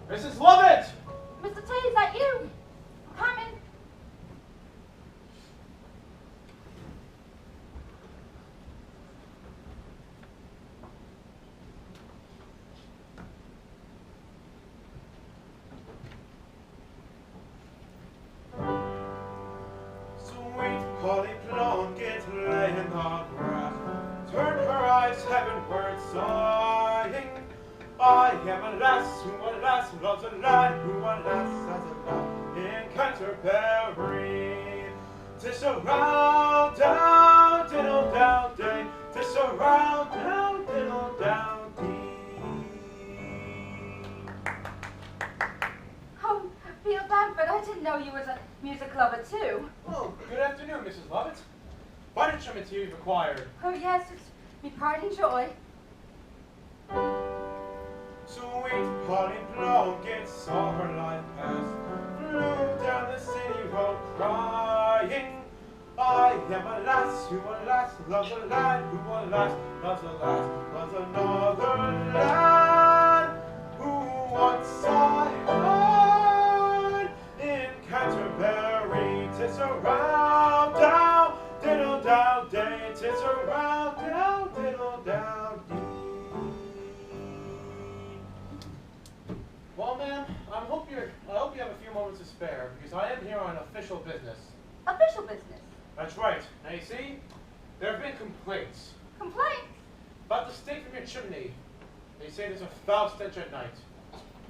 Mrs. Lovett! Mr. T, is that you? Coming. Sweet Polly Plunkett lay in the grass, turned her eyes heavenward, sighing. I am a lass who alas loves a lad who alas has a lad in Canterbury. 'Tis a round down diddle down day, 'tis a round down diddle down dee. Oh, Peter Bamford, I didn't know you was a music lover too. Oh, good afternoon, Mrs. Lovett. What instruments have you required? Oh yes, it's me pride and joy. Sweet Polly Plunkett saw her life pass, flew down the city road crying. I am a lass who alas loves a lad who alas loves a lass loves another lad who once I heard in Canterbury. 'Tis a round down diddle down day, 'tis a round down diddle down dee. Well, ma'am, I hope you have a few moments to spare, because I am here on official business. Official business. That's right. Now, you see, there have been complaints Complaints? about the state from your chimney. They say there's a foul stench at night.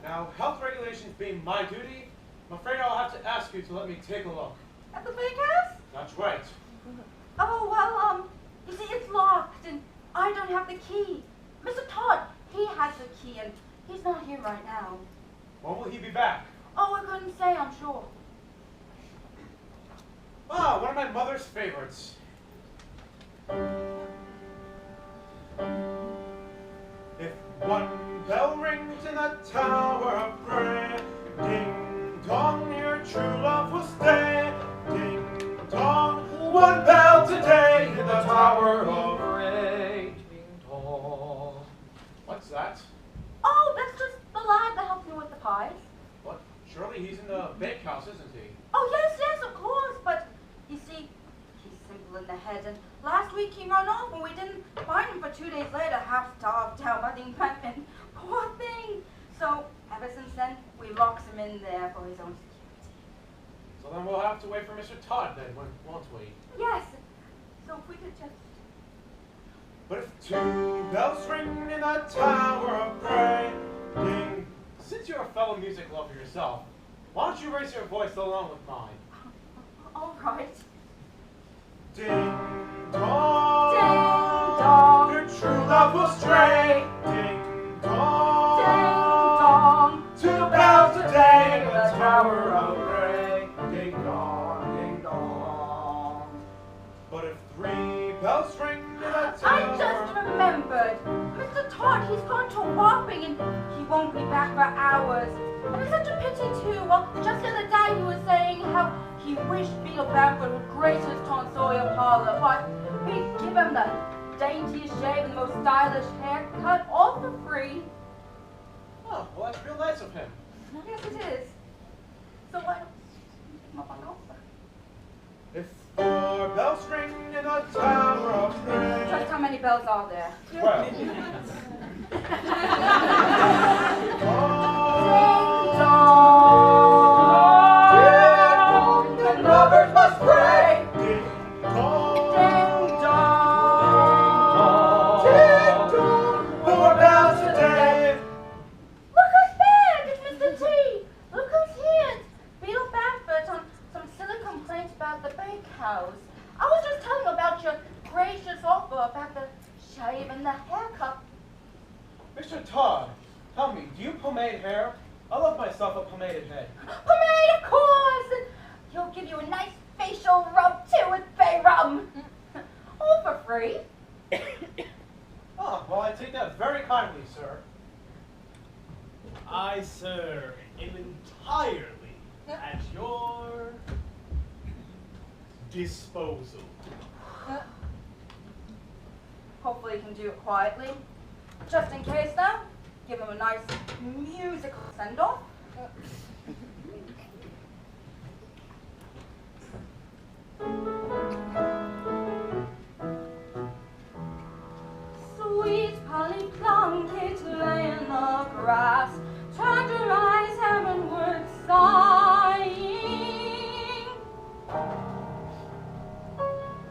Now, health regulations being my duty, I'm afraid I'll have to ask you to let me take a look. At the bakehouse? That's right. Oh, well, you see, it's locked, and I don't have the key. Mr. Todd, he has the key, and he's not here right now. When will he be back? Oh, I couldn't say, I'm sure. Ah, one of my mother's favorites. If one bell rings in the tower of Bray, ding dong, your true love will stay. Ding dong, one bell today in the tower of Bray. Ding dong. What's that? Oh, that's just the lad that helped me with the pies. What? Surely he's in the bakehouse, isn't he? Oh, yes, of course, but you see, he's simple in the head, and last week he ran off, and we didn't find him for 2 days later, half starved, down by the embankment. in there for his own security. So then we'll have to wait for Mr. Todd then, won't we? Yes. So if we could just... But if 2 bells ring in the tower of Bray, ding. Since you're a fellow music lover yourself, why don't you raise your voice along with mine? All right. Ding dong. Ding dong. Your true love will stray. Ding dong. Ding dong. 2 bells a day in the tower of Bray. Ding dong, ding dong. But if 3 bells ring in the tower, I just remembered. Mr. Todd, he's gone to Wapping and he won't be back for hours. And it's such a pity too. Well, just the other day he was saying how he wished Beetle Bamford would grace his Tonsorial parlor. But he'd give him the daintiest shave and the most stylish haircut, all for free. oh, well, that's real nice of him. Yes, it is. So why don't you take him up on the offer? If 4 bells ring in the tower of Bray. Just how many bells are there? Well. Ding dong. And lovers must pray. Ding dong. Ding dong. Ding dong. 4 bells a day. Look who's back! It's Mr. T! Look who's here! It's Beetle Bamford on some silly complaints about the bakehouse. I was just telling him about your gracious offer about the shave and the haircut. Mr. Todd, tell me, do you pomade hair? I love myself a pomaded head. Pomade, of course! And he'll give you a nice facial rub too with bay rum. All for free. Oh, well, I take that very kindly, sir. I, sir, am entirely at your disposal. Hopefully you can do it quietly. Just in case though, give him a nice musical send-off. Sweet Polly Plunkett lay in the grass, turned her eyes heavenward, sighing.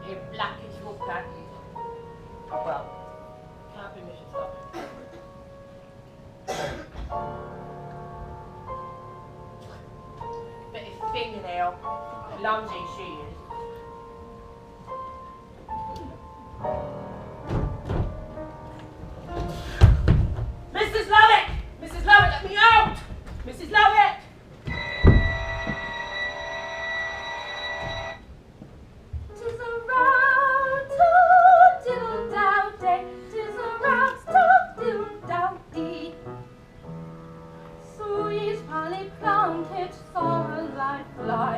A blackish wolf package. Well, can't be Mrs. Stop. Bit of fingernail, clumsy she is. Mrs. Lovett! Mrs. Lovett, let me out! Mrs. Lovett! Tis a round toot diddle dow day, tis a round toot diddle dow dee. Sweet Polly Plunkett saw a light fly,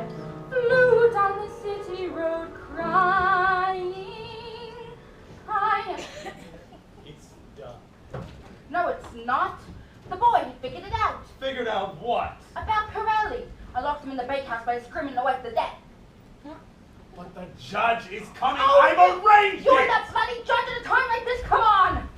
flew down the city road crying, crying. It's done. No, it's not. The boy, he figured it out. Figured out what? About Pirelli. I locked him in the bakehouse by screaming away for the debt. But the judge is coming. Oh, I've arranged You're it! that bloody judge at a time like this, come on!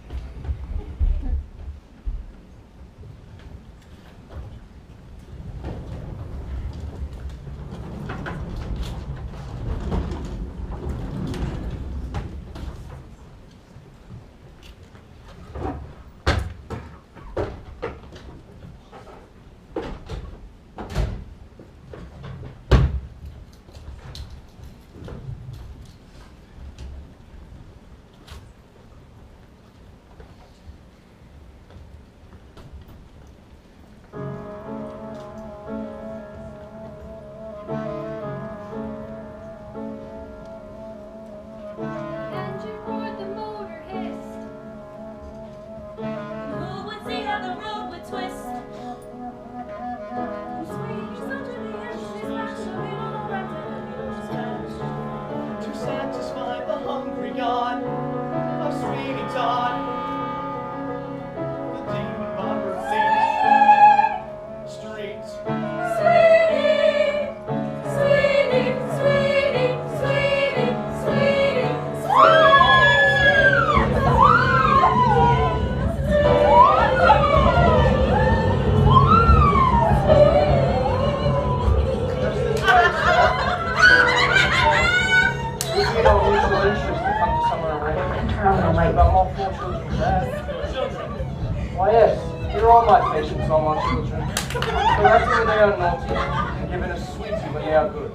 Why, yes, here are all my patients, all my children. Correcting when they are naughty, and giving a sweetie when they are good.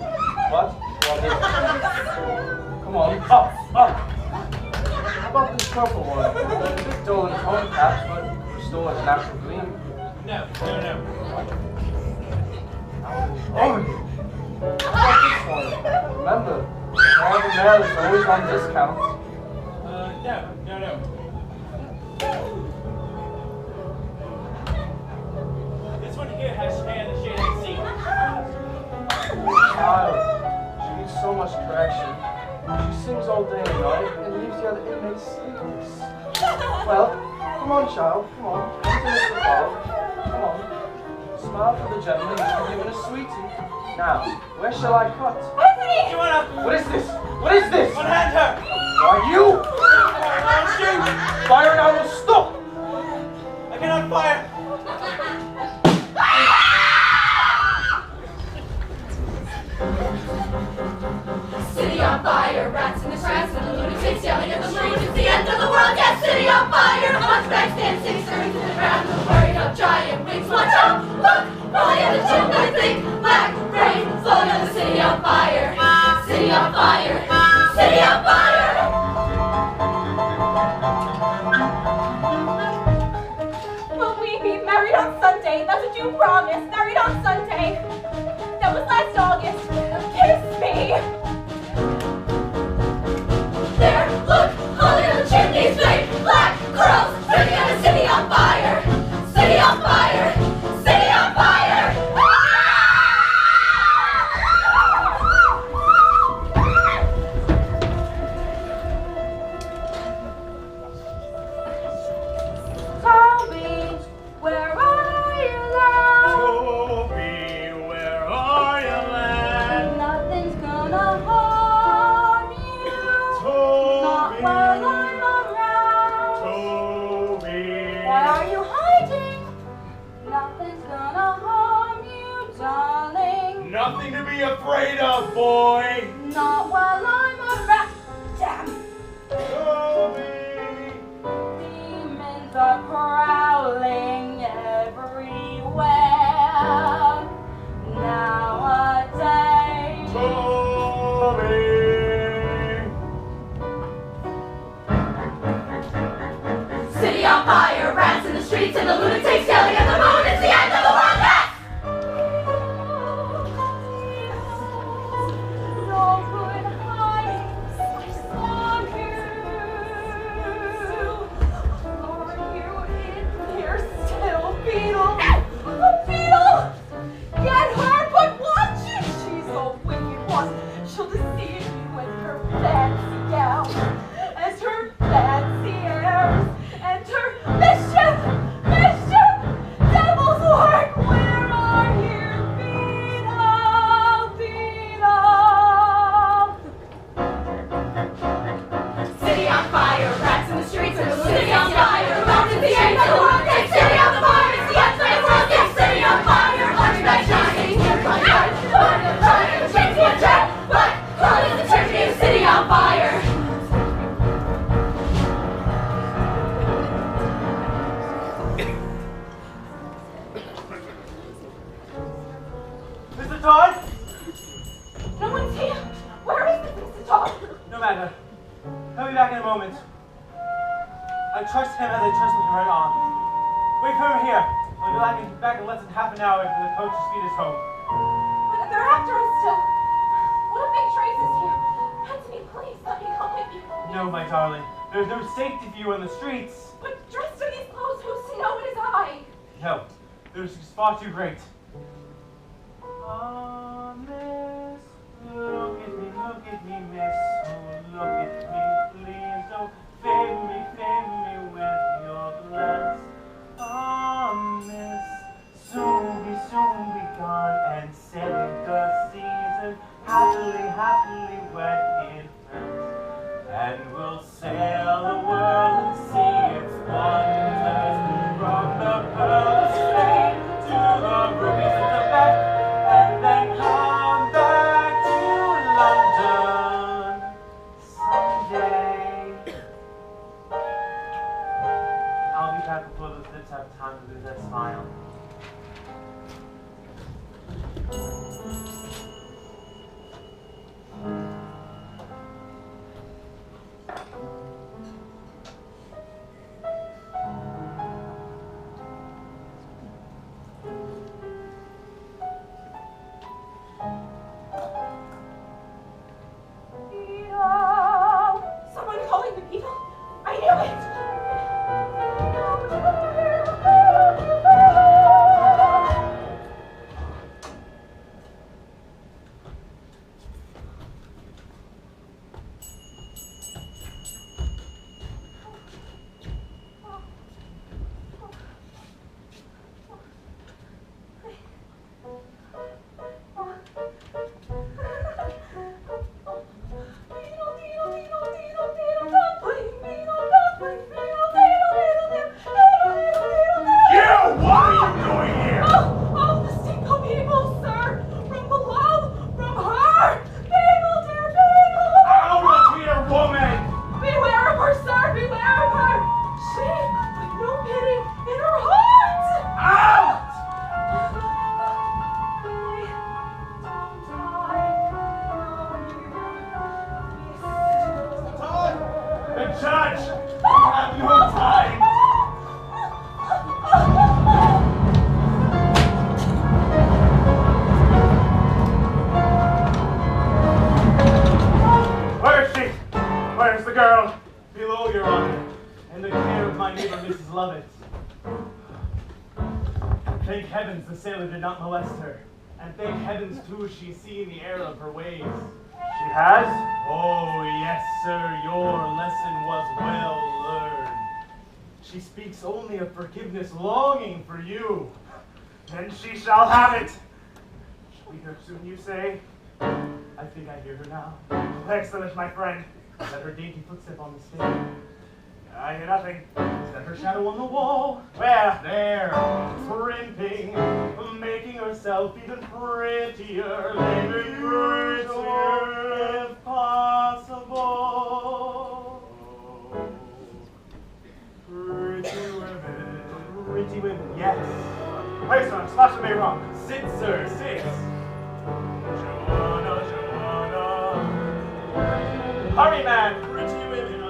What? Come on, up! How about this purple one? A bit dull in tone, perhaps, but restore its natural gleam. No. Oh! How about this one? Remember, all the mail is always on discount. No. This one here has hair in the shade of the sea. Child, she needs so much correction. She sings all day and night and leaves the other inmates sleepless. Well, come on, child, come on. Come to Mr. Todd. Come on. Smile for the gentleman who's been given a sweetie. Now, where shall I cut? Joanna! What is this? What is this? Unhand her! Why, you! I'll shoot! Fire and I will stop! I cannot fire! City on fire, rats in the grass and the lunatics yelling in the streets. It's the end of the world, yes, city on fire. Hunchbacks dancing, stirring to the ground, worried up giant wings. Watch out, look, rolling in the tube, I think. Black rain, flowing on the city on fire. City on fire, city on fire. Will we be married on Sunday? That's what you promised. Married on Sunday. That was last August. Kiss me. There, look, holding on the chimney's flame. Black curls, burning on the city on fire. City on fire, city on fire. Toby, where are you, love? Toby, where are you, lad? Nothing's gonna harm you. Not while I'm around. Toby. Why are you hiding? Nothing's gonna harm you, darling. Nothing to be afraid of, boy. Not while I'm around. Damn. Toby. Demons are prowling everywhere nowadays. Toby. City on fire, rats in the streets and the lunatics yelling at the moon. It's the end of the world, yes! No good hiding from you. Are you in here still, Beetle? A beetle! Get her, but watch it! She's a wicked one. She'll deceive you with her fancy gown, as her fancy airs, and her mischief, devil's work. Where are you, Beetle, Beetle? City on fire, rats in the streets and the city on fire. Mountains, the end of the world, yes, city on fire. It's the end of the world, yes, city on fire. Hunchback shining, here's my heart. Burn the fire, change the jet. Black cloud is the eternity of city on fire. Mr. Todd? No one's here. Where is this Mr. Todd? No matter. He'll be back in a moment. I trust him as I trust the right arm. Wait for him here. I'll be back in less than half an hour for the coach to speed us home. But they're after us still. What if they trace us here? Anthony, please let me come with you. No, my darling. There's no safety for you on the streets. But dressed in these clothes, who's to know it is I? No, the risk is far too great. Oh, miss, look at me, miss. Oh, look at me, please. Don't fade me with your glance. Oh, miss, soon be gone and setting the season happily wed in France. And we'll sail the world and see its wonders, from the pearls of Spain to the rubies of Tibet, and then come back to London someday. recap before those lips have time to lose that smile. Someone calling the beetle? I knew it! Thank heavens the sailor did not molest her. And thank heavens, too, she's seen the error of her ways. She has? Oh, yes, sir, your lesson was well learned. She speaks only of forgiveness, longing for you. Then she shall have it. Shall we hear soon, you say? I think I hear her now. Excellent, my friend. Is that her dainty footstep on the stair? I hear nothing. Is that her shadow on the wall? Where? There, primping, making herself even prettier, even prettier, if possible. Pretty women. Pretty women, yes. Wait, son, slash me wrong. Sit, sir, sit. Joanna, Joanna. Hurry, man. Pretty women.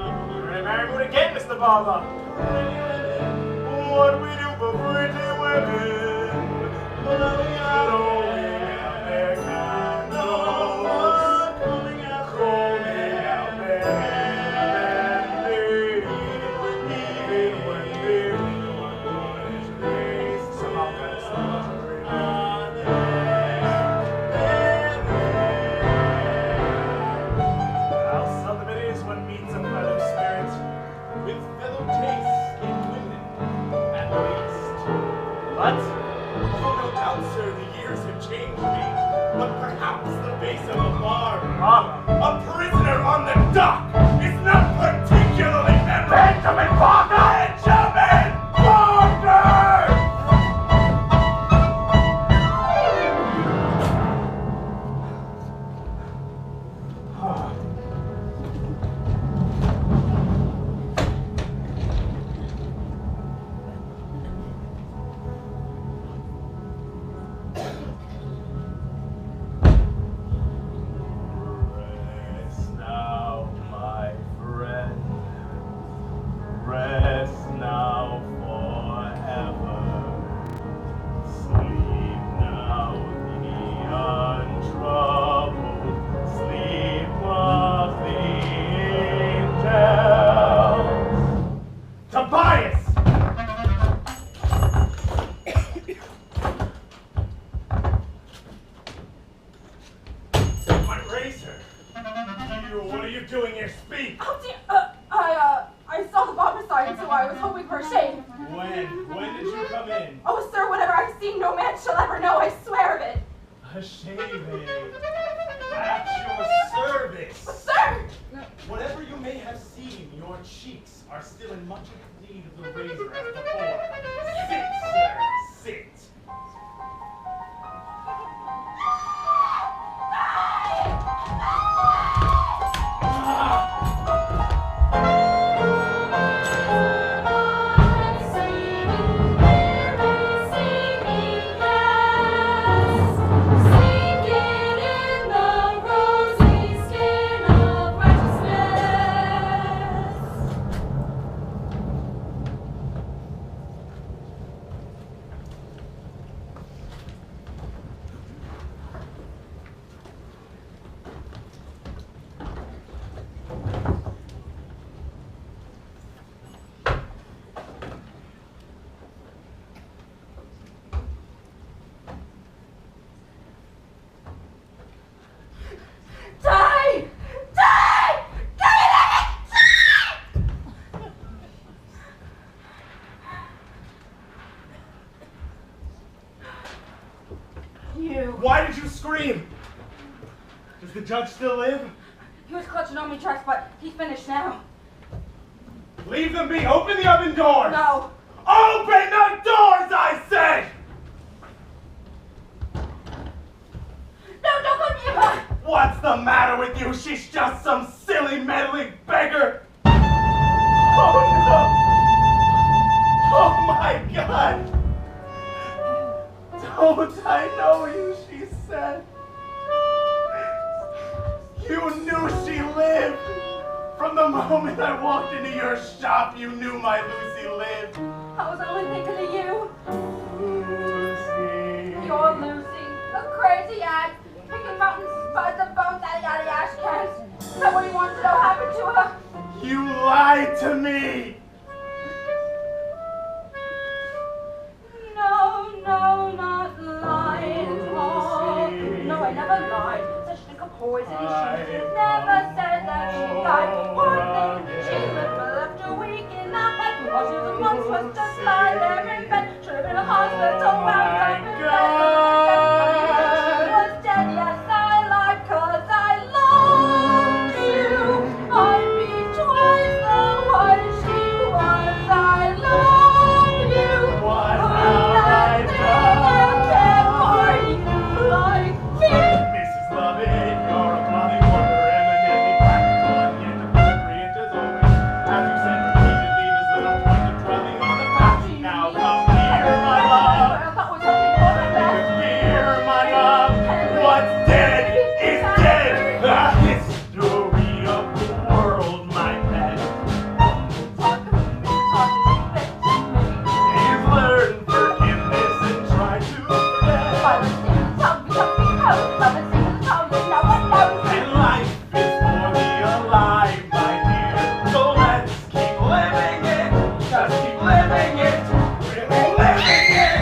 Marry mood again, Mr. Barber. Pretty women. What we do for pretty women. Blowing out their candles. Coming out their even when they somehow got how seldom it is one meets a fellow spirit with fellow tastes in women, at least. But, no doubt, sir, the years have changed me. But perhaps the face of a bar, a prisoner on the dock, is not particularly memorable. Benjamin Parker! Benjamin Parker! Rest now, my friend. Rest now forever. Sleep now, the untroubled sleep of the angels. Tobias! My razor! What are you doing here? Speak! Oh dear, I saw the bomber sign, so I was hoping for a shave. When? When did you come in? Oh, sir, whatever I've seen, no man shall ever know, I swear of it. A shaving. At your service. Sir! Whatever you may have seen, your cheeks are still in much of the lead of the razor as before. Sit, sir, sit. Sweet Why did you scream? Does the judge still live? He was clutching on me tracks, but he's finished now. Leave them be. Open the oven doors. No. Open the doors, I said! No, don't go near her! What's the matter with you? She's just some silly meddling beggar. Oh no! Oh my God! Don't I know you, she said. You knew she lived. From the moment I walked into your shop, you knew my Lucy lived. I was only thinking of you. Lucy. You're Lucy, a crazy ass, picking mountains, spuds, and bones out of ash cans. Nobody wants to know what happened to her. You lied to me. No, not lying. Oh, no, I never lied. Such thick of poison. She never said that she died. One thing, she lived but left a week in a bed. While she was a month, was just lie there in bed. Should have been a hospital, wound up in bed. She was dead, yes, I lied, 'cause I loved you. I'd be twice the one she was. I love you. What Who have I doesn't care for you like me? Mrs. Lovett, you're a bloody wonder and a deadly practical and yet to put 3 inches over. As you said repeatedly, there's little point in dwelling on the past. Now come here, my love. Come here, my love. What's dead is dead. The history of the world, my pet. You've learned forgiveness and tried to forget. And life is for the alive, my dear. So let's keep living it. Just keep living it. Living it.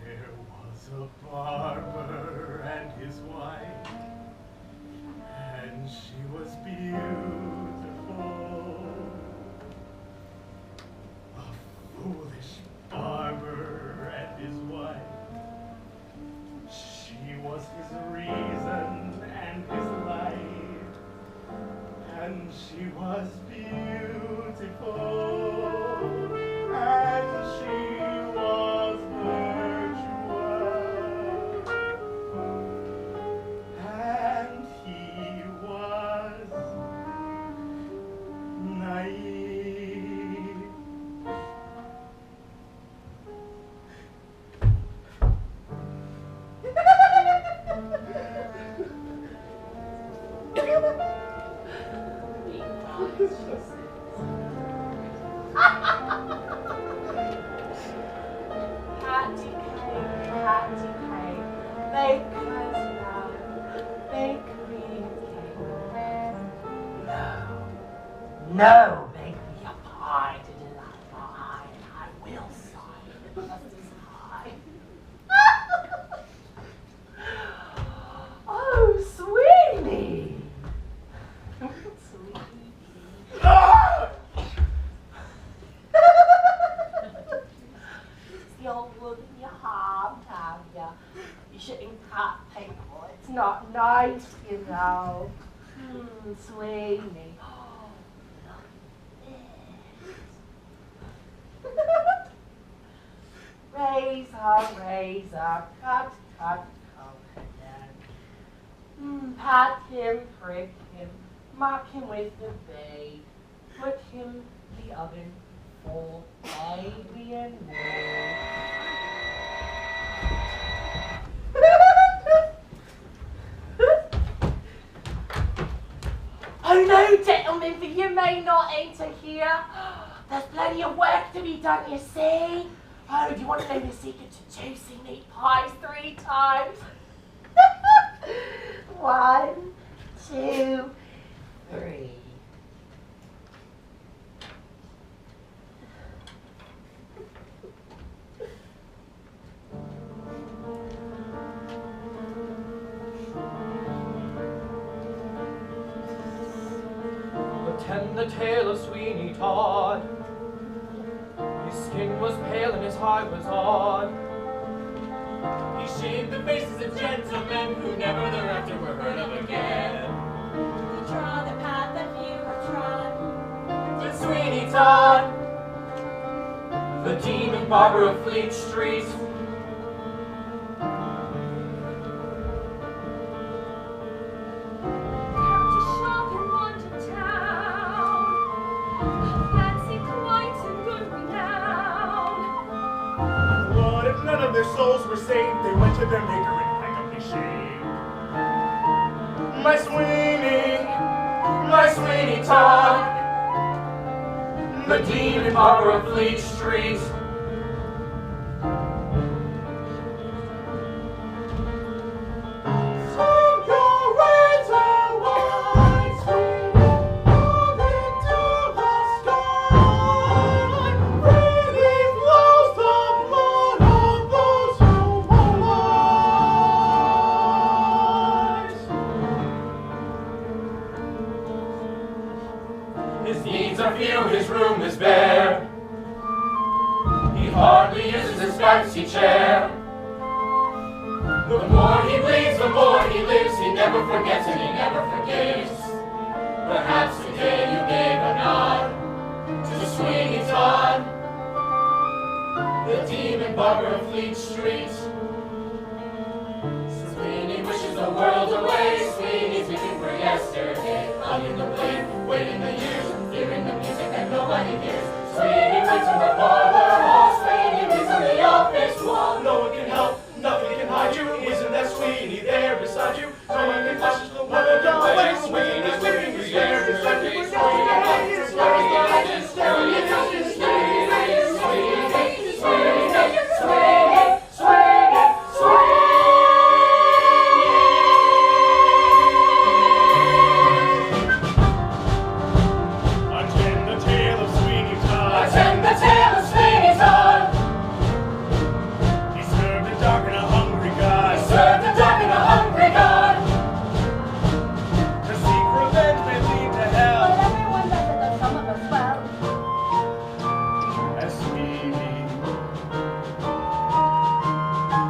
There was a barber and his wife, and she was beautiful. A foolish barber and his wife. She was his reason and his life, and she was beautiful, and she was virtuous, and he was naive. Patty cake, make us love, make me cake. No, make me a pie to delight my eye, and I will sigh just as high. Oh, Sweeney! The old woman you harmed, have ya? You shouldn't cut people. It's not nice, you know. Sweeney. Oh, look at this. Razor, razor, cut, cut, cut. Pat him, prick him, mark him with the blade, put him in the oven for baby and wool. I No, no, gentlemen, for you may not enter here. There's plenty of work to be done, you see. Oh, do you want to know the secret to juicy meat pies 3 times? 1, 2, 3. Attend the tale of Sweeney Todd. His skin was pale and his heart was odd. He shaved the faces of gentlemen who never thereafter were heard of again. He trod the path that few have trod. Did Sweeney Todd, the demon barber of Fleet Street, What if none of their souls were saved? They went to their maker in pipely shame. My Sweeney Todd, the demon barber of Fleet Street. His needs are few, his room is bare. He hardly uses his fancy chair. The more he bleeds, the more he lives. He never forgets and he never forgives. Perhaps today you gave a nod to the Sweeney Todd, the demon barber of Fleet Street. Sweeney wishes the world away. Sweeney's looking for yesterday. Hung in the blade, waiting the years, hearing the music that nobody hears. Sweeney waits in the parlor hall. Sweeney waits on the office wall. No one can help, nothing can hide you. Isn't that Sweeney there beside you? No one can touch the world away. Sweeney's looking for yesterday. attend the tale of Sweeney Todd. Attend the tale of Sweeney Todd. He served a dog and a hungry god. Served a dog and a hungry god. To seek revenge may lead to hell. But everyone says that there's some of us well. As Sweeney,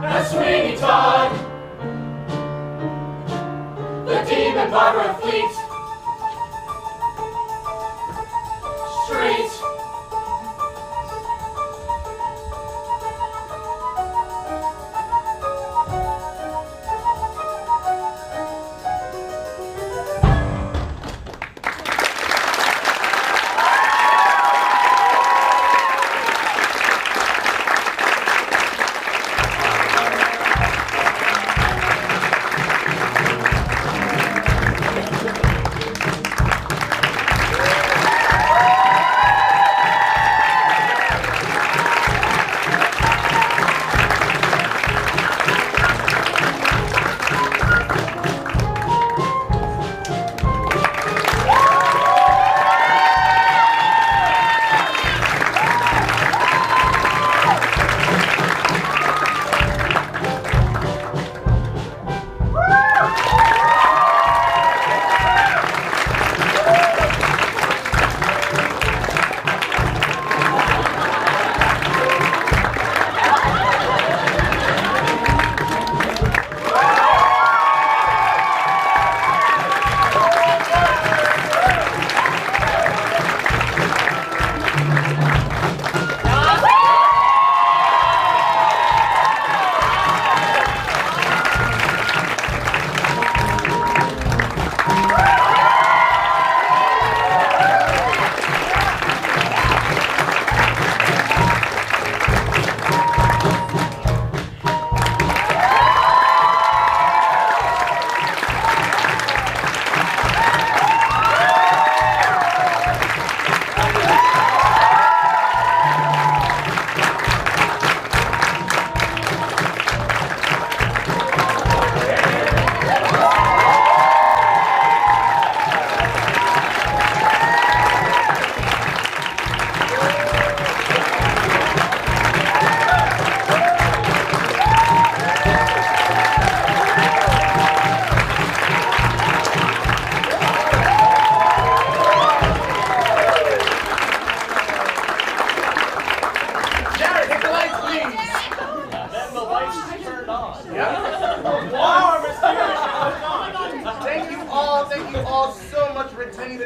That's Sweeney Todd, the demon barber of Fleet Street.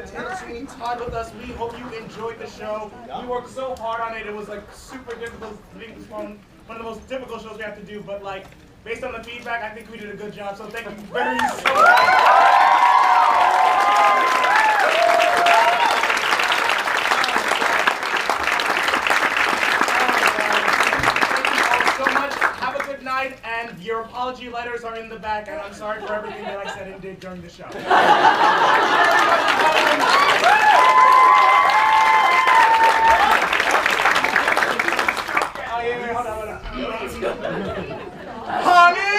Taylor, Sweeney, Todd with us. We hope you enjoyed the show. We worked so hard on it. It was like super difficult. I think it was one of the most difficult shows we have to do. But like, based on the feedback, I think we did a good job. So thank you very much. And your apology letters are in the back, and I'm sorry for everything that I said and did during the show. Hold on. Honey!